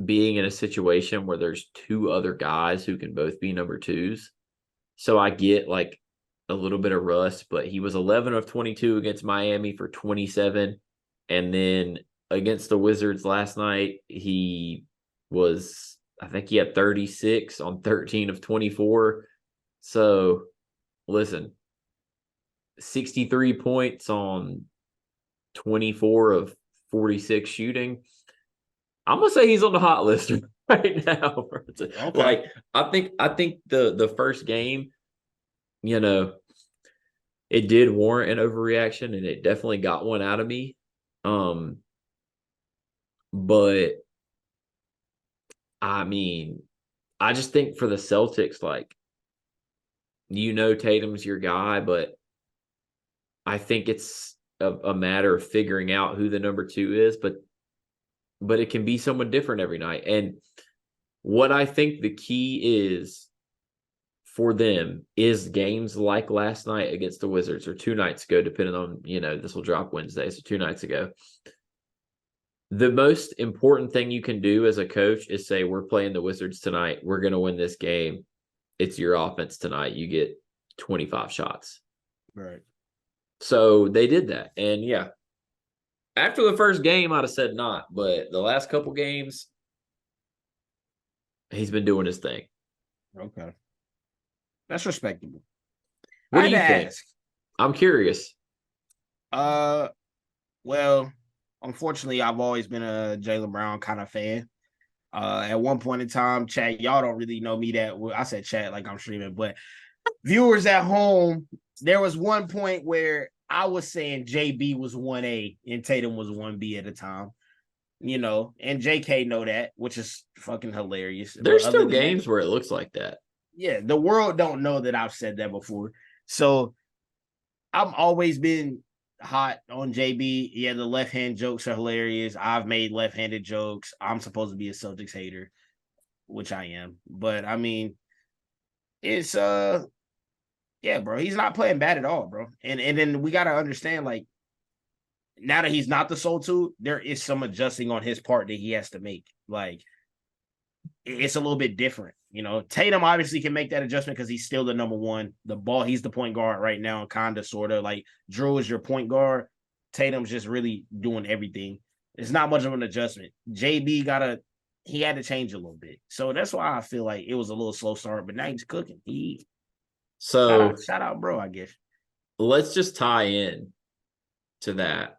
being in a situation where there's 2 other guys who can both be number 2s. So I get like a little bit of rust, but he was 11 of 22 against Miami for 27. And then against the Wizards last night, I think he had 36 on 13 of 24. So listen, 63 points on 24 of 46 shooting. I'm gonna say he's on the hot list right now. Okay. Like I think the first game, it did warrant an overreaction, and it definitely got one out of me. But I mean, I just think for the Celtics, like Tatum's your guy, but I think it's a matter of figuring out who the number 2 is, but it can be someone different every night. And what I think the key is for them is games like last night against the Wizards, or 2 nights ago, depending on, this will drop Wednesday, so 2 nights ago. The most important thing you can do as a coach is say, we're playing the Wizards tonight. We're going to win this game. It's your offense tonight. You get 25 shots. Right. So they did that. And yeah, after the first game, I'd have said not, but the last couple games, he's been doing his thing. Okay. That's respectable. What do you think? I'm curious. Well, unfortunately, I've always been a Jaylen Brown kind of fan. At one point in time, chat, y'all don't really know me that well. I said chat like I'm streaming, but viewers at home, there was one point where I was saying JB was 1A and Tatum was 1B at a time. And JK know that, which is fucking hilarious. There's still games where it looks like that. Yeah, the world don't know that I've said that before. So I've always been hot on JB. Yeah, the left-hand jokes are hilarious. I've made left-handed jokes. I'm supposed to be a Celtics hater, which I am. But I mean, it's yeah, bro. He's not playing bad at all, bro. And then we gotta understand, like, now that he's not the sole 2, there is some adjusting on his part that he has to make. Like, it's a little bit different. Tatum obviously can make that adjustment because he's still the number 1. He's the point guard right now, kind of, sort of. Like, Drew is your point guard. Tatum's just really doing everything. It's not much of an adjustment. JB he had to change a little bit. So that's why I feel like it was a little slow start, but now he's cooking. Shout out, bro, I guess. Let's just tie in to that.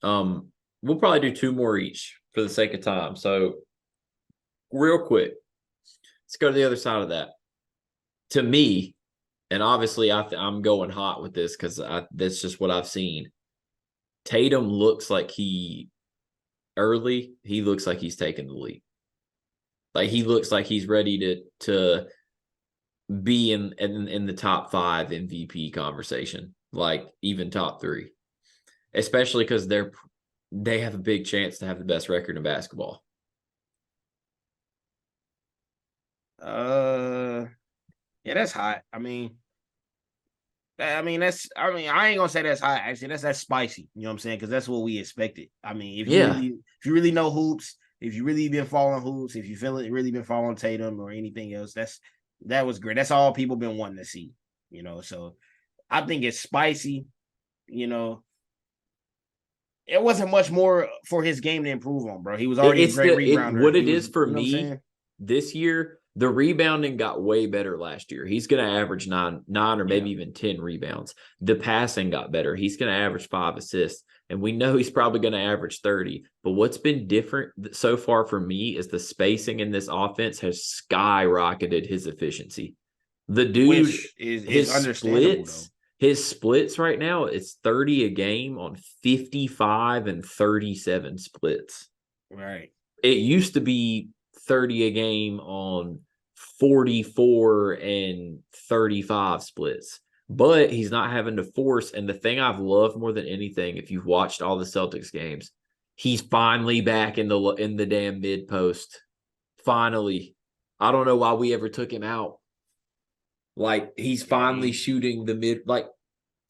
We'll probably do 2 more each for the sake of time. So real quick, let's go to the other side of that. To me, and obviously I'm going hot with this because that's just what I've seen. Tatum looks like he looks like he's taking the lead. Like he looks like he's ready to be in the top 5 MVP conversation, like even top 3, especially because they have a big chance to have the best record in basketball. Yeah, that's hot. I mean, I ain't gonna say that's hot. Actually, that's spicy. You know what I'm saying? Because that's what we expected. I mean, Yeah, if you really know hoops, if you really been following hoops, if you feel it really been following Tatum or anything else, that was great. That's all people been wanting to see. You know, so I think it's spicy. You know, it wasn't much more for his game to improve on, bro. He was already a it's great what rebounder. it He was, is for you know what I'm me saying? this year. The rebounding got way better last year. He's going to average nine or Yeah. maybe even 10 rebounds. The passing got better. He's going to average 5 assists, and we know he's probably going to average 30. But what's been different so far for me is the spacing in this offense has skyrocketed his efficiency. The dude, Which is understandable though. his splits right now, it's 30 a game on 55 and 37 splits. Right. It used to be 30 a game on 44 and 35 splits, but he's not having to force. And the thing I've loved more than anything, if you've watched all the Celtics games, he's finally back in the damn mid post. Finally. I don't know why we ever took him out. Like he's finally shooting the mid, like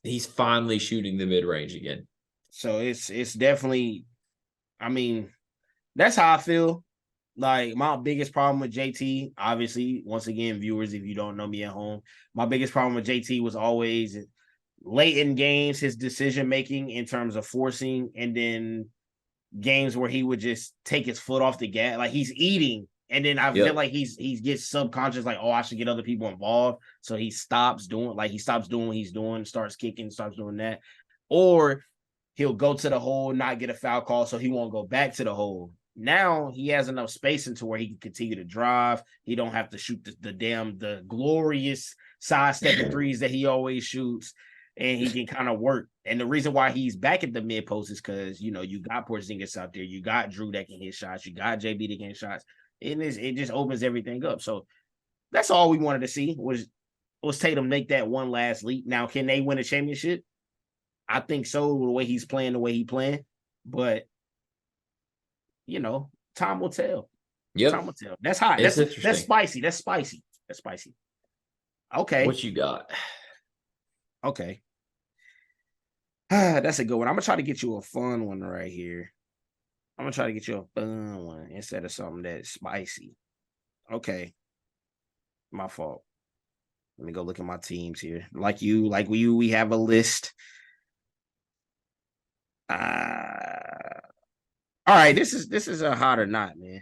he's finally shooting the mid range again. So it's definitely, I mean, that's how I feel. Like my biggest problem with JT, obviously, once again, viewers, if you don't know me at home, my biggest problem with JT was always late in games, his decision making in terms of forcing, and then games where he would just take his foot off the gas, like he's eating, and then I feel Yep. like he gets subconscious, like, oh, I should get other people involved, so he stops doing what he's doing, starts kicking, starts doing that, or he'll go to the hole, not get a foul call, so he won't go back to the hole. Now he has enough space into where he can continue to drive. He don't have to shoot the glorious sidestepping threes that he always shoots, and he can kind of work. And the reason why he's back at the mid post is because you got Porzingis out there, you got Drew that can hit shots, you got JB that can hit shots, and it just opens everything up. So that's all we wanted to see was Tatum make that one last leap. Now, can they win a championship? I think so. The way he's playing, but time will tell. Yep. Time will tell. That's hot. It's That's interesting. spicy. That's spicy. That's spicy. Okay. What you got? Okay. That's a good one. I'm gonna try to get you a fun one right here. I'm gonna try to get you a fun one instead of something that's spicy. Okay. My fault. Let me go look at my teams here. Like we have a list. All right, this is a hot or not, man.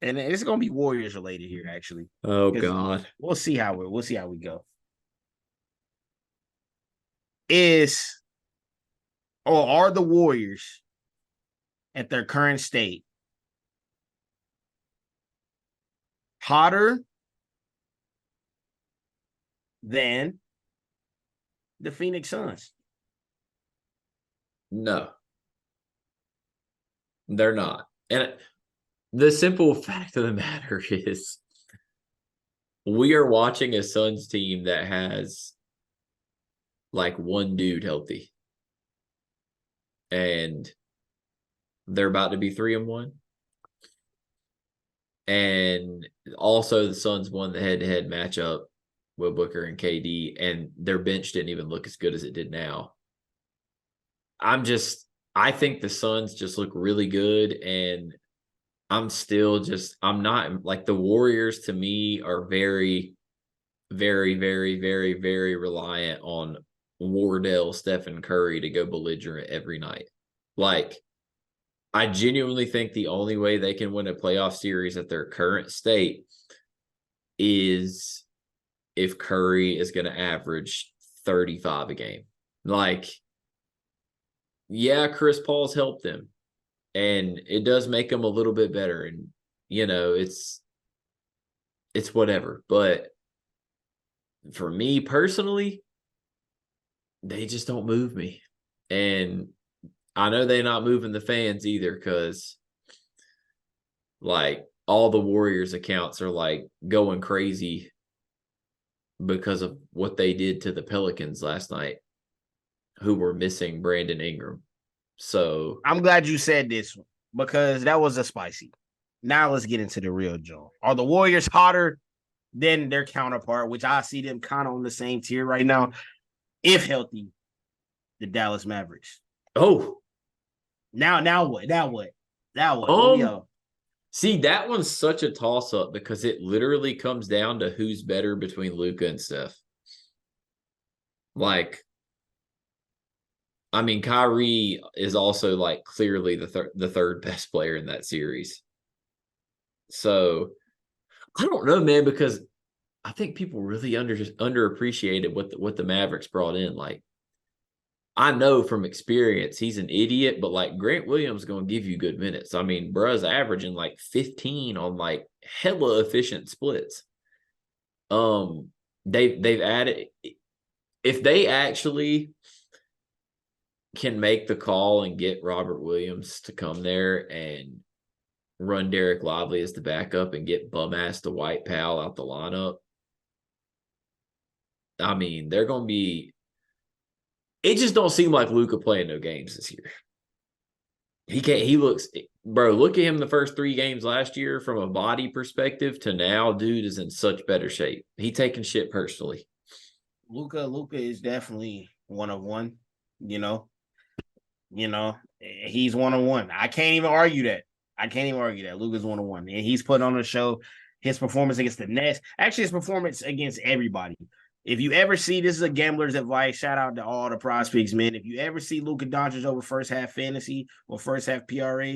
And it's gonna be Warriors related here, actually. Oh God. We'll see how we go. Are the Warriors at their current state hotter than the Phoenix Suns? No, they're not. And the simple fact of the matter is we are watching a Suns team that has like one dude healthy. And they're about to be 3-1. And also the Suns won the head-to-head matchup with Booker and KD, and their bench didn't even look as good as it did now. I think the Suns just look really good, and I'm not like the Warriors to me are very, very, very, very, very reliant on Wardell, Stephen Curry to go belligerent every night. Like, I genuinely think the only way they can win a playoff series at their current state is if Curry is going to average 35 a game. Like, yeah, Chris Paul's helped them, and it does make them a little bit better. And, it's whatever. But for me personally, they just don't move me. And I know they're not moving the fans either because, like, all the Warriors accounts are, like, going crazy because of what they did to the Pelicans last night, who were missing Brandon Ingram. So I'm glad you said this because that was a spicy. Now let's get into the real Joe. Are the Warriors hotter than their counterpart, which I see them kind of on the same tier right now, if healthy, the Dallas Mavericks? Oh, now what? What we on? see, that one's such a toss-up because it literally comes down to who's better between Luka and Steph. Like, I mean, Kyrie is also, like, clearly the third best player in that series. So I don't know, man, because I think people really underappreciated what the Mavericks brought in. Like, I know from experience he's an idiot, but, like, Grant Williams is going to give you good minutes. I mean, bruh's averaging like 15 on, like, hella efficient splits. They've added, if they actually can make the call and get Robert Williams to come there and run Derek Lively as the backup and get bum-ass the White Pal out the lineup, I mean, they're going to be – it just don't seem like Luka playing no games this year. He looks – bro, look at him the first 3 games last year from a body perspective to now, dude is in such better shape. He taking shit personally. Luka is definitely one of one, you know. He's one on one. I can't even argue that. Luka's one on one. And he's put on a show. His performance against the Nets, actually his performance against everybody. If you ever see, this is a gambler's advice. Shout out to all the prospects, man. If you ever see Luka Doncic over first half fantasy or first half PRA,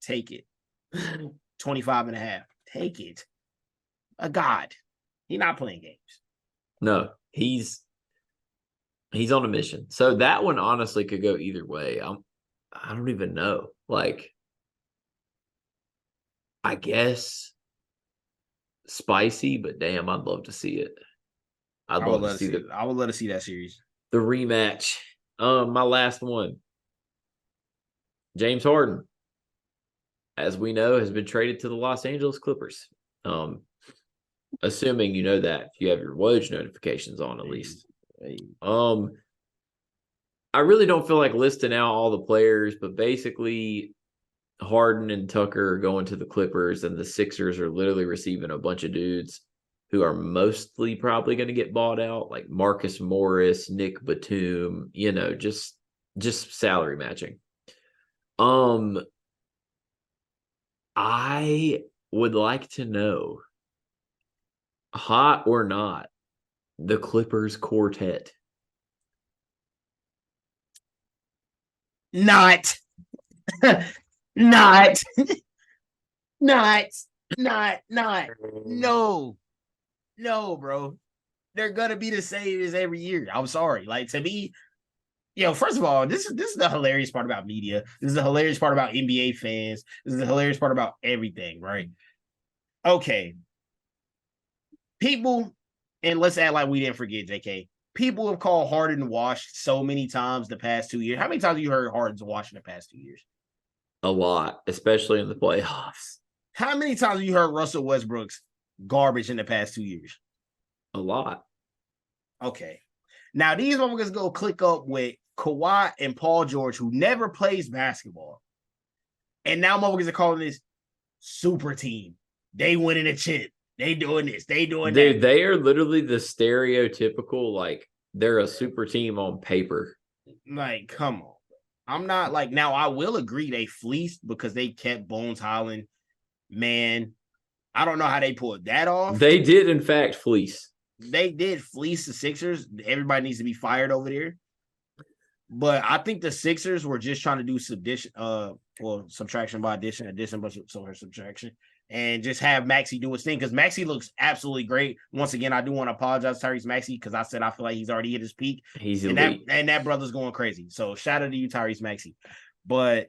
take it. 25.5. Take it. A god. He's not playing games. No, he's on a mission. So that one honestly could go either way. I don't even know. Like, I guess spicy, but damn, I'd love to see it. I would love to see that series. The rematch. My last one. James Harden, as we know, has been traded to the Los Angeles Clippers. Assuming you know that, if you have your Woj notifications on at least. I really don't feel like listing out all the players, but basically Harden and Tucker are going to the Clippers, and the Sixers are literally receiving a bunch of dudes who are mostly probably going to get bought out, like Marcus Morris, Nick Batum, just salary matching. I would like to know, hot or not, the Clippers quartet. Not. No, bro. They're gonna be the same as every year. I'm sorry. Like, to me, first of all, this is the hilarious part about media. This is the hilarious part about NBA fans. This is the hilarious part about everything, right? Okay. People, and let's act like we didn't forget, JK. People have called Harden washed so many times the past 2 years. How many times have you heard Harden's washed in the past 2 years? A lot, especially in the playoffs. How many times have you heard Russell Westbrook's garbage in the past 2 years? A lot. Okay. Now, these motherfuckers go click up with Kawhi and Paul George, who never plays basketball. And now motherfuckers are calling this super team. They winning a chip. They doing this. They doing that. Dude, they are literally the stereotypical, like, they're a super team on paper. Like, come on. I'm not like, now I will agree they fleeced because they kept Bones Highland. Man, I don't know how they pulled that off. They did, in fact, fleece. They did fleece the Sixers. Everybody needs to be fired over there. But I think the Sixers were just trying to do subtraction by addition by subtraction, and just have Maxey do his thing, because Maxey looks absolutely great. Once again, I do want to apologize to Tyrese Maxey because I said I feel like he's already hit his peak. He's elite. And that brother's going crazy. So shout out to you, Tyrese Maxey. But,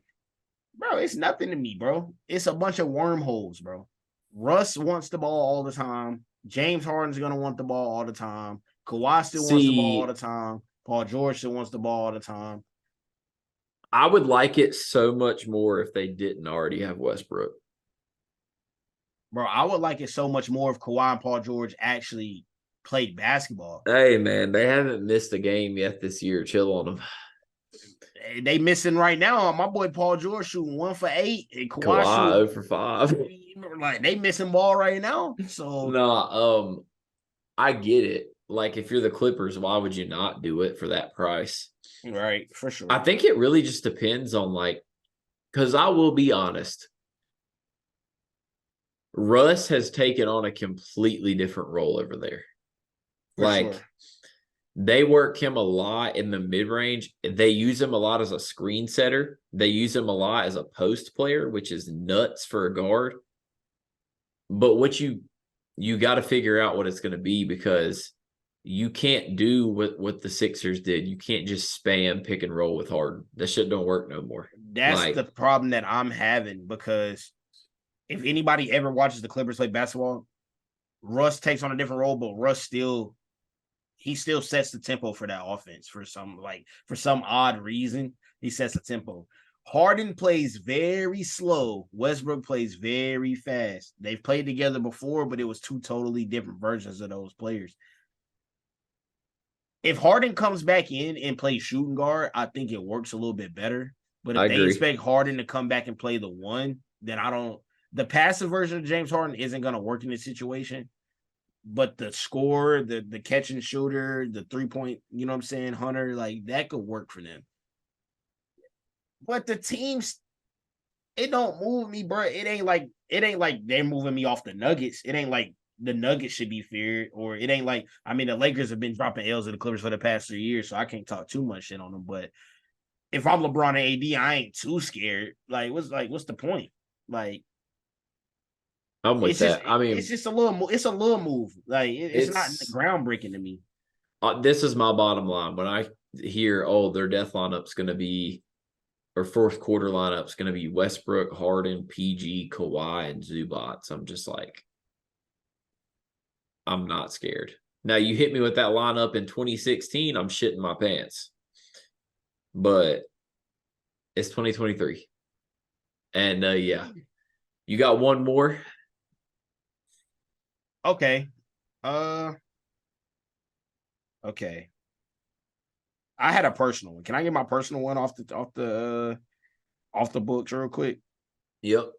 bro, it's nothing to me, bro. It's a bunch of wormholes, bro. Russ wants the ball all the time. James Harden's gonna want the ball all the time. Kawhi still wants the ball all See, the time. Paul George still wants the ball all the time. I would like it so much more if they didn't already have Westbrook. Bro, I would like it so much more if Kawhi and Paul George actually played basketball. Hey, man, they haven't missed a game yet this year. Chill on them. They missing right now. My boy Paul George shooting 1 for 8 and Kawhi Kawhi shooting 0 for 5. like they missing ball right now. So No, I get it. Like, if you're the Clippers, why would you not do it for that price? right, for sure. I think it really just depends on, like, because I will be honest, Russ has taken on a completely different role over there. For Like, sure. they work him a lot in the mid range. They use him a lot as a screen setter. They use him a lot as a post player, which is nuts for a guard. But what you got to figure out what it's going to be, because you can't do what the Sixers did. You can't just spam pick and roll with Harden. That shit don't work no more. That's Like, the problem that I'm having, because if anybody ever watches the Clippers play basketball, Russ takes on a different role, but Russ still sets the tempo for that offense for some odd reason. He sets the tempo. Harden plays very slow. Westbrook plays very fast. They've played together before, but it was two totally different versions of those players. If Harden comes back in and plays shooting guard, I think it works a little bit better. But if I they agree. expect Harden to come back and play the one, then I don't. The passive version of James Harden isn't going to work in this situation. But the score, the catch and shooter, the 3-point, you know what I'm saying, Hunter, like that could work for them. But the teams, it don't move me, bro. It ain't like they're moving me off the Nuggets. It ain't like the Nuggets should be feared, or it ain't like, I mean, the Lakers have been dropping L's to the Clippers for the past 3 years, so I can't talk too much shit on them. But if I'm LeBron and AD, I ain't too scared. What's the point? Like, I'm with that. I it's mean, just a little move. Like it's not it's groundbreaking to me. this is my bottom line. When I hear, oh, their death lineup's going to be, or fourth quarter lineup's going to be Westbrook, Harden, PG, Kawhi, and Zubats, I'm just like, I'm not scared. Now, you hit me with that lineup in 2016, I'm shitting my pants. But it's 2023. And yeah, you got one more? Okay. Okay. I had a personal one. Can I get my personal one off the books real quick? Yep.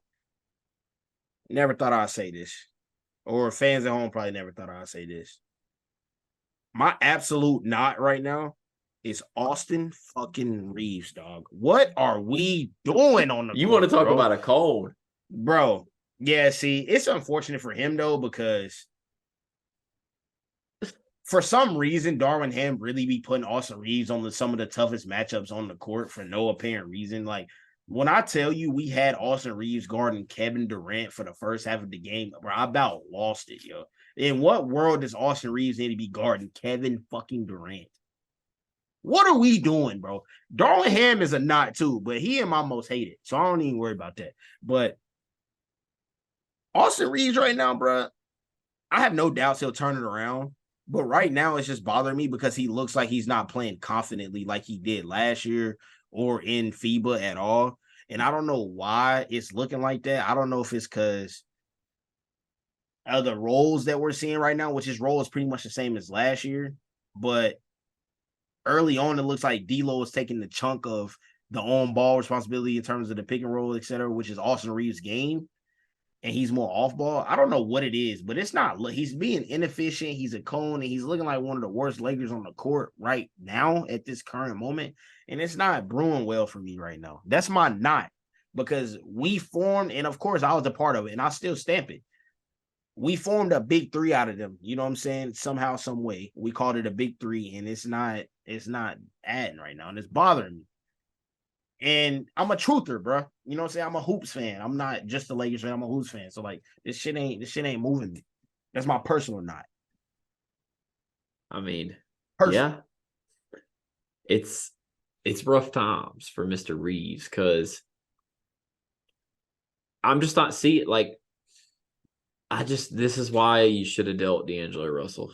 Never thought I'd say this. Or fans at home probably never thought I'd say this. My absolute not right now is Austin fucking Reeves, dog. What are we doing on the You want to court, talk bro? about a cone? Bro, yeah, see, it's unfortunate for him though, because for some reason, Darwin Ham really be putting Austin Reeves on some of the toughest matchups on the court for no apparent reason. Like, when I tell you we had Austin Reeves guarding Kevin Durant for the first half of the game, bro, I about lost it, yo. In what world does Austin Reeves need to be guarding Kevin fucking Durant? What are we doing, bro? Darwin Ham is a knot too, but he and my most hated, so I don't even worry about that. But Austin Reeves right now, bro, I have no doubts he'll turn it around. But right now, it's just bothering me because he looks like he's not playing confidently like he did last year or in FIBA at all. And I don't know why it's looking like that. I don't know if it's because of the roles that we're seeing right now, which his role is pretty much the same as last year. But early on, it looks like D'Lo is taking the chunk of the on ball responsibility in terms of the pick and roll, et cetera, which is Austin Reeves' game, and he's more off ball. I don't know what it is, but it's not. He's being inefficient. He's a cone, and he's looking like one of the worst Lakers on the court right now at this current moment. And it's not brewing well for me right now. That's my not, because we formed, and of course I was a part of it, and I still stamp it. We formed a big three out of them. You know what I'm saying? Somehow, some way, we called it a big three, and it's not adding right now, and it's bothering me. And I'm a truther, bro. You know what I'm saying? I'm a hoops fan. I'm not just a Lakers fan. I'm a hoops fan. So like this shit ain't moving me. That's my personal not. I mean, Personal. yeah, it's rough times for Mr. Reeves, because I'm just not seeing, like, This is why you should have dealt D'Angelo Russell.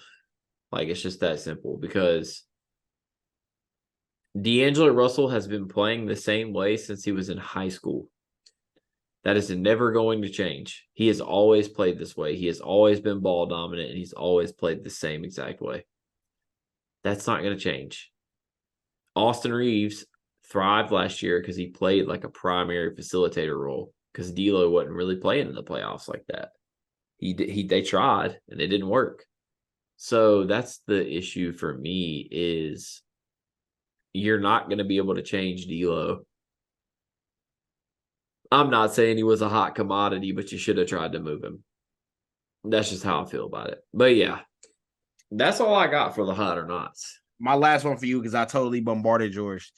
Like, it's just that simple because D'Angelo Russell has been playing the same way since he was in high school. That is never going to change. He has always played this way. He has always been ball dominant, and he's always played the same exact way. That's not going to change. Austin Reeves thrived last year because he played like a primary facilitator role because D'Lo wasn't really playing in the playoffs like that. They tried and it didn't work. So that's the issue for me is you're not going to be able to change D'Lo. I'm not saying he was a hot commodity, but you should have tried to move him. That's just how I feel about it. But yeah, that's all I got for the hot or nots. My last one for you, because I totally bombarded yours.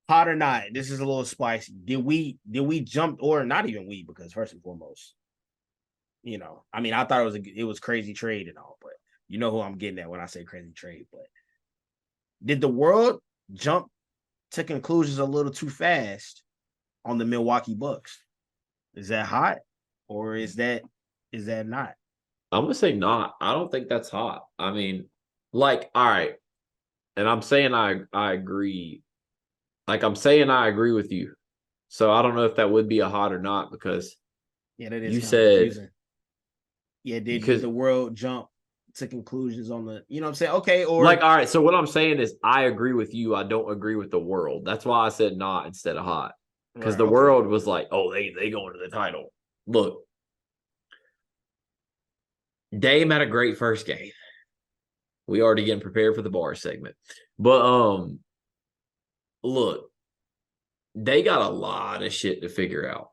Hot or not, this is a little spicy. Did we jump, or not even we, because first and foremost, I mean, I thought it was crazy trade and all, but you know who I'm getting at when I say crazy trade. But did the world jump to conclusions a little too fast on the Milwaukee Bucks? Is that hot, or is that not? I'm gonna say not. I don't think that's hot. I mean, like, all right, and I'm saying I agree. Like, I'm saying I agree with you. So I don't know if that would be a hot or not because that is you said confusing. Yeah, did the world jump to conclusions on the, you know what I'm saying? Okay, or like, all right. So what I'm saying is I agree with you. I don't agree with the world. That's why I said not instead of hot. Because the world was like, oh, they going to the title. Look, Dame had a great first game. We already getting prepared for the bar segment. But look, they got a lot of shit to figure out.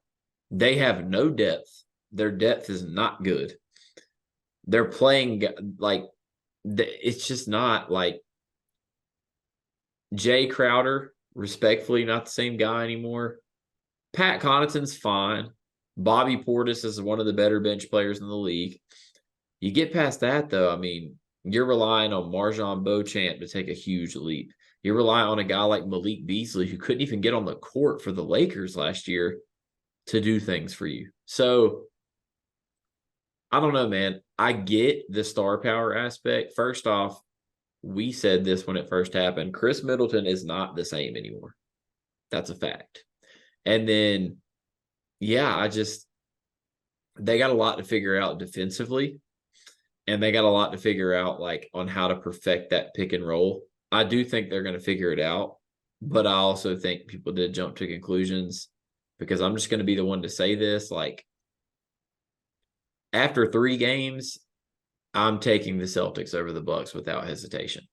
They have no depth. Their depth is not good. They're playing like it's just not like Jay Crowder, respectfully, not the same guy anymore. Pat Connaughton's fine. Bobby Portis is one of the better bench players in the league. You get past that, though, I mean, you're relying on Marjon Beauchamp to take a huge leap. You're relying on a guy like Malik Beasley, who couldn't even get on the court for the Lakers last year, to do things for you. So, I don't know, man. I get the star power aspect. First off, we said this when it first happened. Chris Middleton is not the same anymore. That's a fact. And then, yeah, they got a lot to figure out defensively. And they got a lot to figure out, like, on how to perfect that pick and roll. I do think they're going to figure it out. But I also think people did jump to conclusions because I'm just going to be the one to say this. Like, after 3 games, I'm taking the Celtics over the Bucks without hesitation.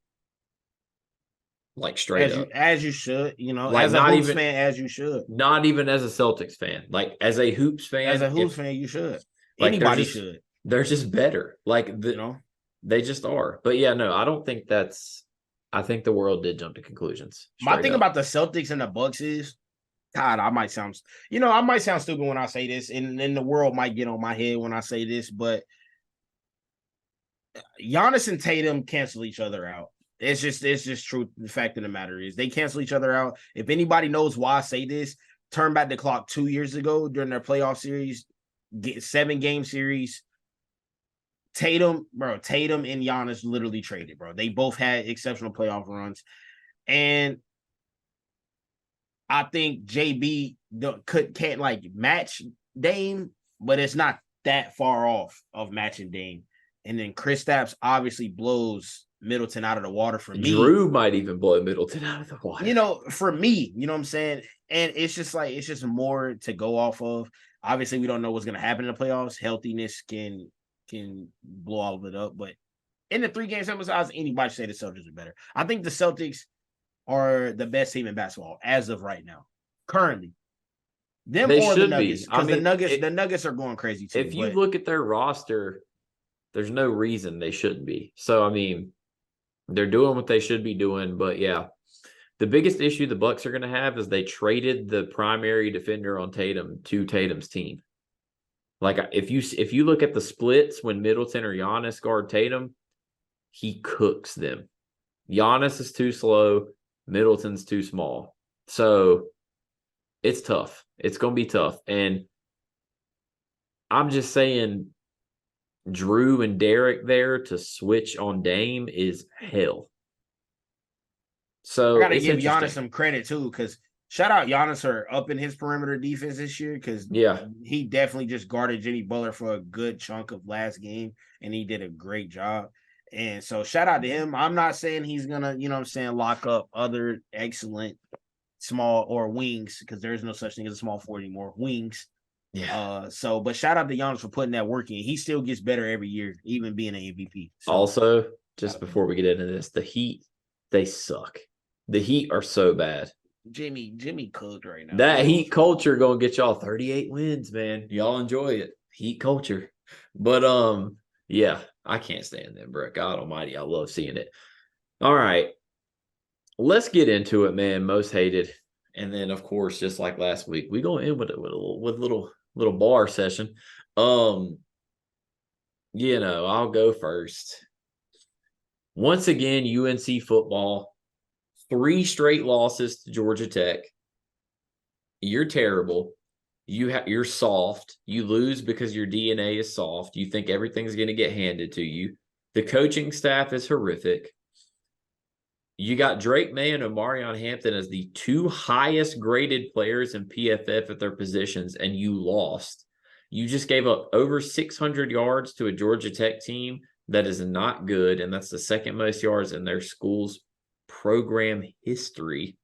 Like, straight up. As you should, like, as a Hoops fan, as you should. Not even as a Celtics fan. Like, as a Hoops fan. As a Hoops fan, you should. Like, anybody should. They're just better. Like, they just are. But, yeah, no, I don't think that's – I think the world did jump to conclusions. My thing about the Celtics and the Bucks is, God, I might sound stupid when I say this, and the world might get on my head when I say this, but Giannis and Tatum cancel each other out. It's just true. The fact of the matter is they cancel each other out. If anybody knows why I say this, turn back the clock 2 years ago during their playoff series, 7-game series. Tatum and Giannis literally traded, bro. They both had exceptional playoff runs. And I think JB can't like match Dame, but it's not that far off of matching Dame. And then Kristaps obviously blows Middleton out of the water for me. Drew might even blow Middleton out of the water. For me, you know what I'm saying? And it's just more to go off of. Obviously, we don't know what's going to happen in the playoffs. Healthiness can blow all of it up. But in the 3-game sample size, anybody should say the Celtics are better. I think the Celtics are the best team in basketball as of right now, currently. Them they or should the Nuggets, because the Nuggets are going crazy too. If you look at their roster, there's no reason they shouldn't be. So I mean, they're doing what they should be doing. But yeah, the biggest issue the Bucks are going to have is they traded the primary defender on Tatum to Tatum's team. Like, if you look at the splits when Middleton or Giannis guard Tatum, he cooks them. Giannis is too slow. Middleton's too small. So it's tough. It's going to be tough. And I'm just saying, Drew and Derek there to switch on Dame is hell. So I gotta it's give Giannis interesting. some credit too, because shout out Giannis for upping his perimeter defense this year, because Yeah. he definitely just guarded Jimmy Butler for a good chunk of last game, and he did a great job. And so shout out to him. I'm not saying he's gonna, lock up other excellent small or wings, because there is no such thing as a small forward anymore. Wings. Yeah. But shout out to Giannis for putting that work in. He still gets better every year, even being an MVP. So Also, just before we get into this, the Heat, they suck. The Heat are so bad. Jimmy cooked right now. That Heat culture gonna get y'all 38 wins, man. Y'all enjoy it. Heat culture. But yeah, I can't stand them, bro. God almighty, I love seeing it. All right. Let's get into it, man. Most hated. And then, of course, just like last week, we go in with a little bar session. I'll go first. Once again, UNC football, 3 straight losses to Georgia Tech. You're terrible. You're soft. You lose because your DNA is soft. You think everything's going to get handed to you. The coaching staff is horrific. You got Drake May and Omarion Hampton as the 2 highest graded players in PFF at their positions, and you lost. You just gave up over 600 yards to a Georgia Tech team that is not good, and that's the second most yards in their school's program history.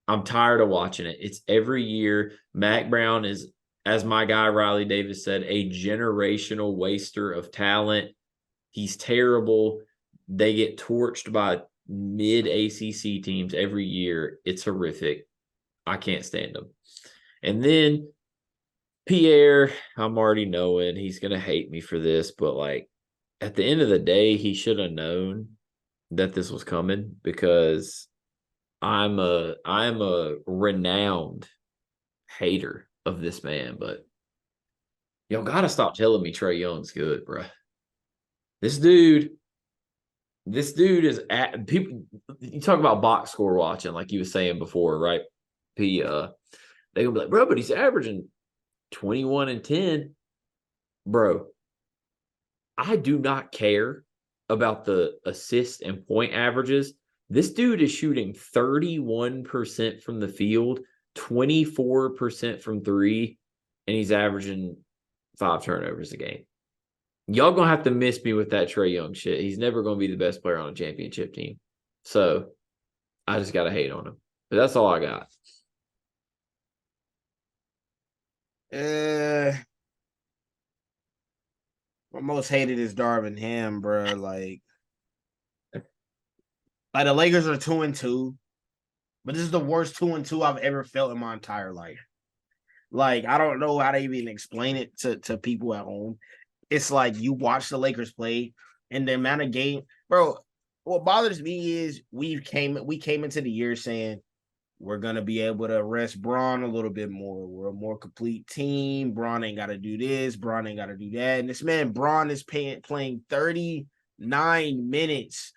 I'm tired of watching it. It's every year. Mac Brown is, as my guy Riley Davis said, a generational waster of talent. He's terrible. They get torched by mid-ACC teams every year. It's horrific. I can't stand them. And then Pierre, I'm already knowing he's going to hate me for this, but like at the end of the day, he should have known that this was coming, because I'm a renowned hater of this man, but y'all gotta stop telling me Trae Young's good, bro. This dude is at people. You talk about box score watching, like you was saying before, right? They gonna be like, bro, but he's averaging 21 and 10, bro. I do not care about the assist and point averages. This dude is shooting 31% from the field, 24% from 3, and he's averaging 5 turnovers a game. Y'all gonna have to miss me with that Trae Young shit. He's never gonna be the best player on a championship team. So I just gotta hate on him. But that's all I got. My most hated is Darvin Ham, bro. Like the Lakers are 2-2, but this is the worst 2-2 I've ever felt in my entire life. Like, I don't know how to even explain it to people at home. It's like you watch the Lakers play, and the amount of game, bro. What bothers me is we came into the year saying we're gonna be able to rest Braun a little bit more. We're a more complete team. Braun ain't got to do this. Braun ain't got to do that. And this man Braun is playing 39 minutes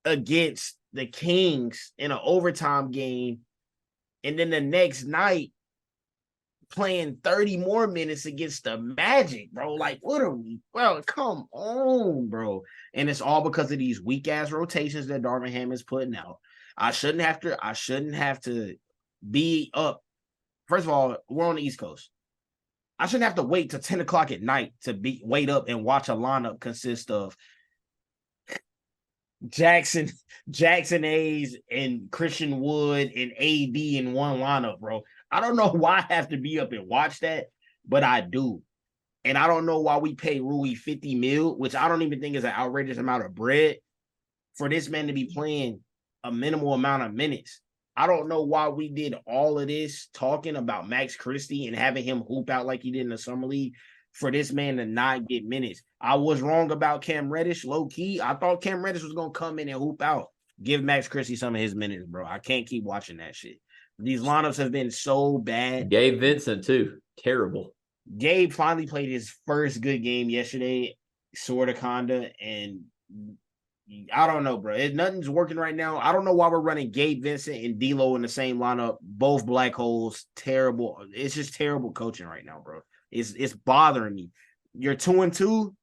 against the Kings in an overtime game, and then the next night playing 30 more minutes against the Magic, bro. Like, what are we? Bro, come on, bro. And it's all because of these weak ass rotations that Darvin Ham is putting out. I shouldn't have to be up. First of all, we're on the East Coast. I shouldn't have to wait till 10 o'clock at night to wait up and watch a lineup consist of Jackson Hayes and Christian Wood and AD in one lineup, bro. I don't know why I have to be up and watch that, but I do. And I don't know why we pay Rui 50 mil, which I don't even think is an outrageous amount of bread, for this man to be playing a minimal amount of minutes. I don't know why we did all of this talking about Max Christie and having him hoop out like he did in the summer league for this man to not get minutes. I was wrong about Cam Reddish, low key. I thought Cam Reddish was going to come in and hoop out. Give Max Christie some of his minutes, bro. I can't keep watching that shit. These lineups have been so bad. Gabe Vincent, too. Terrible. Gabe finally played his first good game yesterday, sort of, kinda, and I don't know, bro. Nothing's working right now. I don't know why we're running Gabe Vincent and D'Lo in the same lineup. Both black holes. Terrible. It's just terrible coaching right now, bro. It's bothering me. You're 2-2,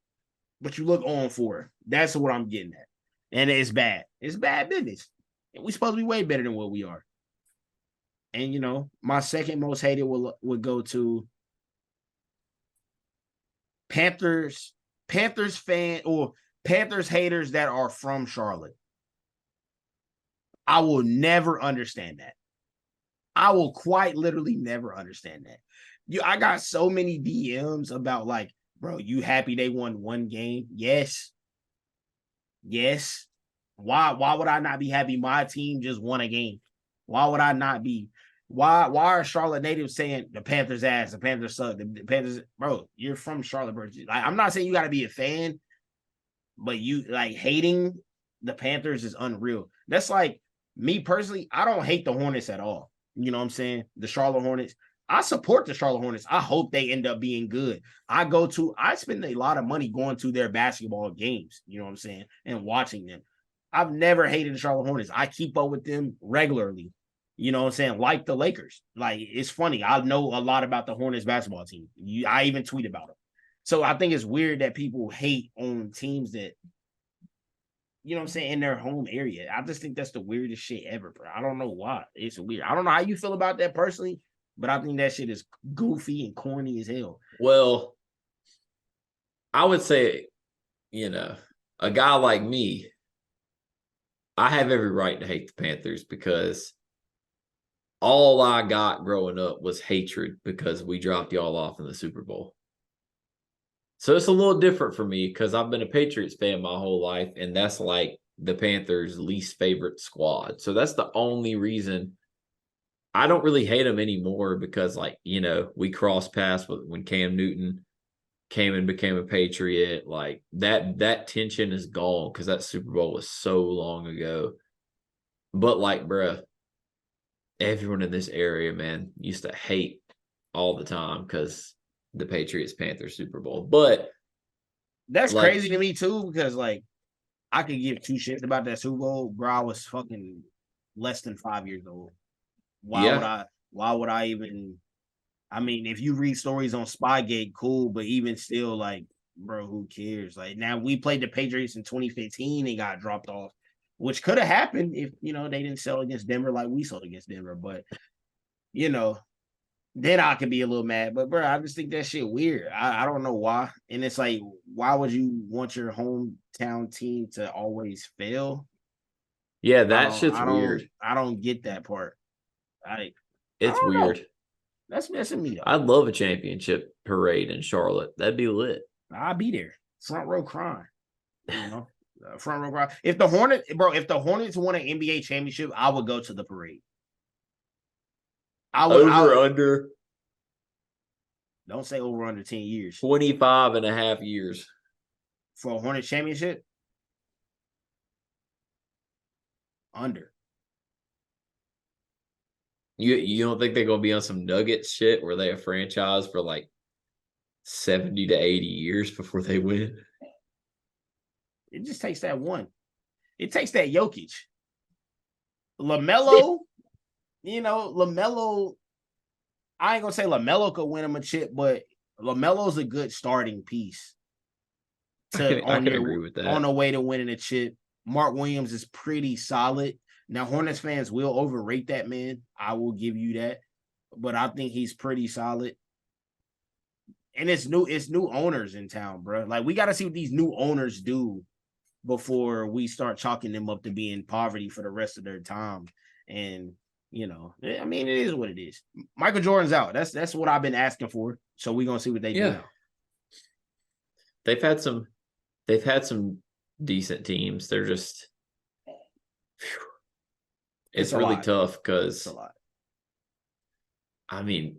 but you look on 4. That's what I'm getting at. And it's bad. It's bad business. And we're supposed to be way better than what we are. And my second most hated would go to Panthers fan or Panthers haters that are from Charlotte. I will never understand that. I will quite literally never understand that. I got so many DMs about like, bro, you happy they won one game? Yes. Yes. Why would I not be happy my team just won a game? Why would I not be? Why are Charlotte natives saying the Panthers ass, the Panthers suck, the Panthers, bro, you're from Charlotte, bro. Like, I'm not saying you got to be a fan, but you like hating the Panthers is unreal. That's like me personally, I don't hate the Hornets at all. You know what I'm saying? The Charlotte Hornets. I support the Charlotte Hornets. I hope they end up being good. I spend a lot of money going to their basketball games, you know what I'm saying, and watching them. I've never hated the Charlotte Hornets. I keep up with them regularly. You know what I'm saying? Like the Lakers. Like, it's funny. I know a lot about the Hornets basketball team. I even tweet about them. So I think it's weird that people hate on teams that, you know what I'm saying, in their home area. I just think that's the weirdest shit ever, bro. I don't know why. It's weird. I don't know how you feel about that personally, but I think that shit is goofy and corny as hell. Well, I would say, a guy like me, I have every right to hate the Panthers because all I got growing up was hatred because we dropped y'all off in the Super Bowl. So it's a little different for me because I've been a Patriots fan my whole life, and that's like the Panthers' least favorite squad. So that's the only reason I don't really hate them anymore because, like, we crossed paths when Cam Newton came and became a Patriot. Like, that tension is gone because that Super Bowl was so long ago. But, like, bruh, everyone in this area, man, used to hate all the time because the Patriots-Panthers Super Bowl. But that's crazy to me, too, because, like, I could give two shits about that Super Bowl. Bro, I was fucking less than 5 years old. Why would I even, I mean, if you read stories on Spygate, cool, but even still, like, bro, who cares? Like, now we played the Patriots in 2015 and got dropped off, which could have happened if, they didn't sell against Denver like we sold against Denver. But, then I could be a little mad. But, bro, I just think that shit weird. I don't know why. And it's like, why would you want your hometown team to always fail? Yeah, that shit's weird. I don't get that part. It's weird. Know. That's messing me up. I'd love a championship parade in Charlotte. That'd be lit. I'll be there. Front row crying. Front row crying. If the Hornets won an NBA championship, I would go to the parade. Under. Don't say over under 10 years. 25 and a half years. For a Hornets championship? Under. You don't think they're gonna be on some Nuggets shit where they a franchise for like 70 to 80 years before they win? It just takes that one. It takes that Jokic. LaMelo, LaMelo, I ain't gonna say LaMelo could win him a chip, but LaMelo's a good starting piece. I can agree with that. On the way to winning a chip. Mark Williams is pretty solid. Now, Hornets fans will overrate that man. I will give you that. But I think he's pretty solid. And it's new owners in town, bro. Like, we got to see what these new owners do before we start chalking them up to be in poverty for the rest of their time. And, I mean, it is what it is. Michael Jordan's out. That's what I've been asking for. So we're going to see what they do now. They've had some decent teams. They're just... It's really tough because, I mean,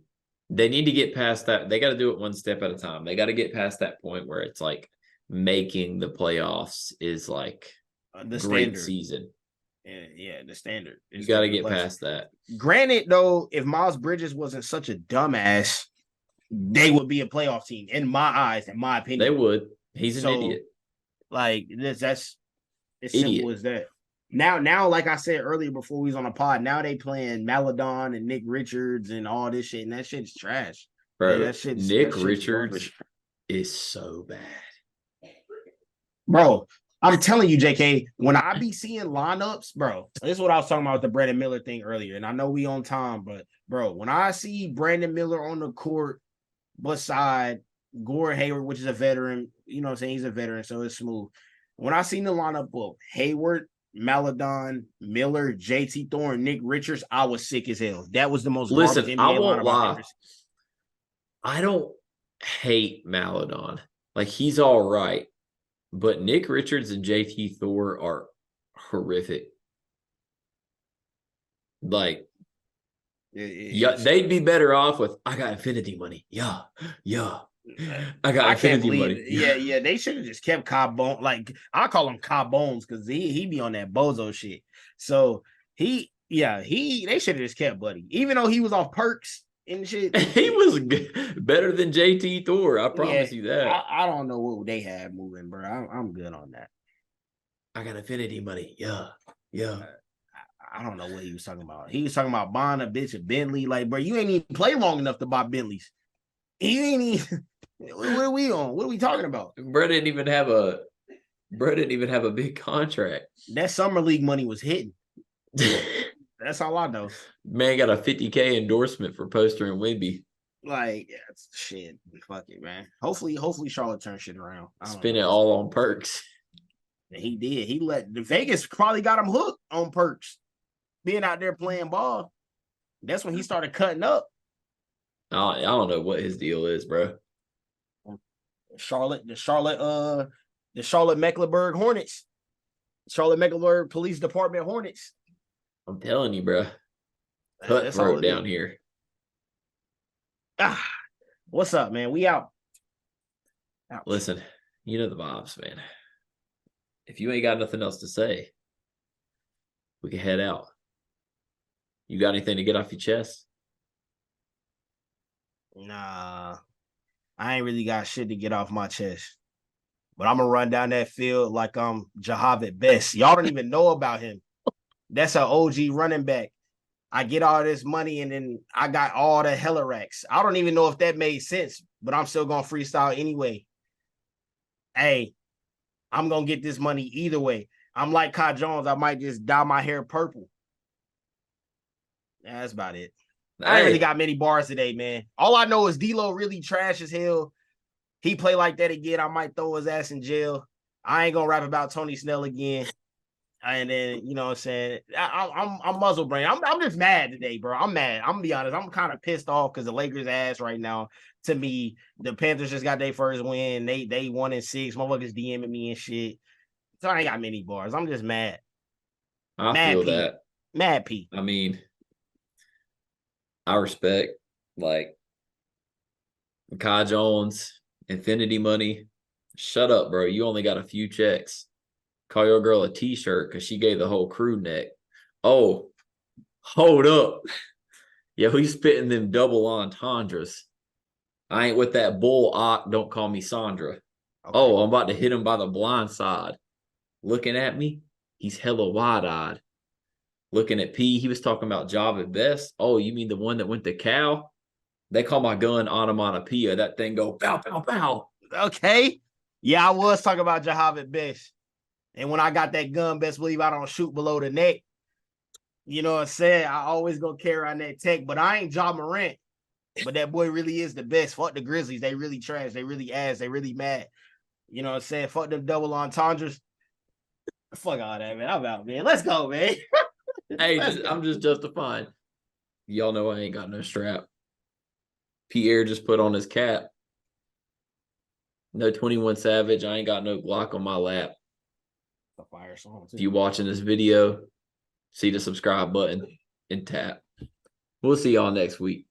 they need to get past that. They got to do it one step at a time. They got to get past that point where it's like making the playoffs is like the great standard season. Yeah, the standard. You got to get past that. Granted, though, if Miles Bridges wasn't such a dumbass, they would be a playoff team in my eyes, in my opinion. They would. He's an idiot. Like, that's as simple as that. Now, like I said earlier before we was on the pod, now they playing Maladon and Nick Richards and all this shit, and that shit's trash. Bro, Yeah, Nick Richards is so bad. Bro, I'm telling you, JK, when I be seeing lineups, bro, this is what I was talking about with the Brandon Miller thing earlier. And I know we on time, but bro, when I see Brandon Miller on the court beside Gore Hayward, which is a veteran, you know what I'm saying? He's a veteran, so it's smooth. When I seen the lineup of Hayward, Maladon, Miller, JT Thorne, Nick Richards, I was sick as hell. That was the most Listen, garbage I NBA won't lineup I've lie. ever seen. I don't hate Maladon. Like, he's all right. But Nick Richards and JT Thor are horrific. Like, yeah, they'd be better off with, I got infinity money. Yeah. I got infinity money. Yeah. They should have just kept Cobb Bones. Like, I call him Cobb Bones because he be on that bozo shit. So they should have just kept Buddy. Even though he was off perks and shit. He was better than JT Thor. I promise you that. I don't know what they have moving, bro. I'm good on that. I got infinity money. Yeah. I don't know what he was talking about. He was talking about buying a bitch of Bentley. Like, bro, you ain't even play long enough to buy Bentleys. You ain't even. What are we on? What are we talking about? Bro didn't even have a big contract. That summer league money was hitting. That's all I know. Man got a 50K endorsement for Poster and Wimby. Like, yeah, shit. Fuck it, man. Hopefully Charlotte turns shit around. Spend it all on perks. And he did. He let the Vegas probably got him hooked on perks. Being out there playing ball. That's when he started cutting up. I don't know what his deal is, bro. The Charlotte Mecklenburg Hornets. Charlotte Mecklenburg Police Department Hornets. I'm telling you, bro. Cutthroat down here. What's up, man? We out. Listen, you know the vibes, man. If you ain't got nothing else to say, we can head out. You got anything to get off your chest? Nah, I ain't really got shit to get off my chest. But I'm going to run down that field like I'm Jahavid Best. Y'all don't even know about him. That's an OG running back. I get all this money and then I got all the hella racks. I don't even know if that made sense, but I'm still going to freestyle anyway. Hey, I'm going to get this money either way. I'm like Kai Jones. I might just dye my hair purple. That's about it. I ain't really got many bars today, man. All I know is D-Lo really trash as hell. He play like that again, I might throw his ass in jail. I ain't gonna rap about Tony Snell again. And then, you know what I'm saying? I'm muzzle brain. I'm just mad today, bro. I'm mad. I'm gonna be honest. I'm kind of pissed off because the Lakers ass right now. To me, the Panthers just got their first win. They 1-6. Motherfuckers DMing me and shit. So I ain't got many bars. I'm just mad. I feel that. Mad P. I mean, I respect, like, Kai Jones, infinity money. Shut up, bro. You only got a few checks. Call your girl a t-shirt because she gave the whole crew neck. Oh, hold up. Yeah, we spitting them double entendres. I ain't with that bull, don't call me Sandra. Okay. Oh, I'm about to hit him by the blind side. Looking at me, he's hella wide-eyed. Looking at P, he was talking about job at best. Oh, you mean the one that went to Cal? They call my gun onomatopoeia. That thing go pow, pow, pow. Okay. Yeah, I was talking about Jahavid Best. And when I got that gun, best believe I don't shoot below the neck. You know what I'm saying? I always go carry on that tech, but I ain't Ja Morant. But that boy really is the best. Fuck the Grizzlies. They really trash. They really ass. They really mad. You know what I'm saying? Fuck them double entendres. Fuck all that, man. I'm out, man. Let's go, man. Hey, I'm just justifying. Y'all know I ain't got no strap. Pierre just put on his cap. No 21 Savage. I ain't got no Glock on my lap. A fire song too. If you watching this video, see the subscribe button and tap. We'll see y'all next week.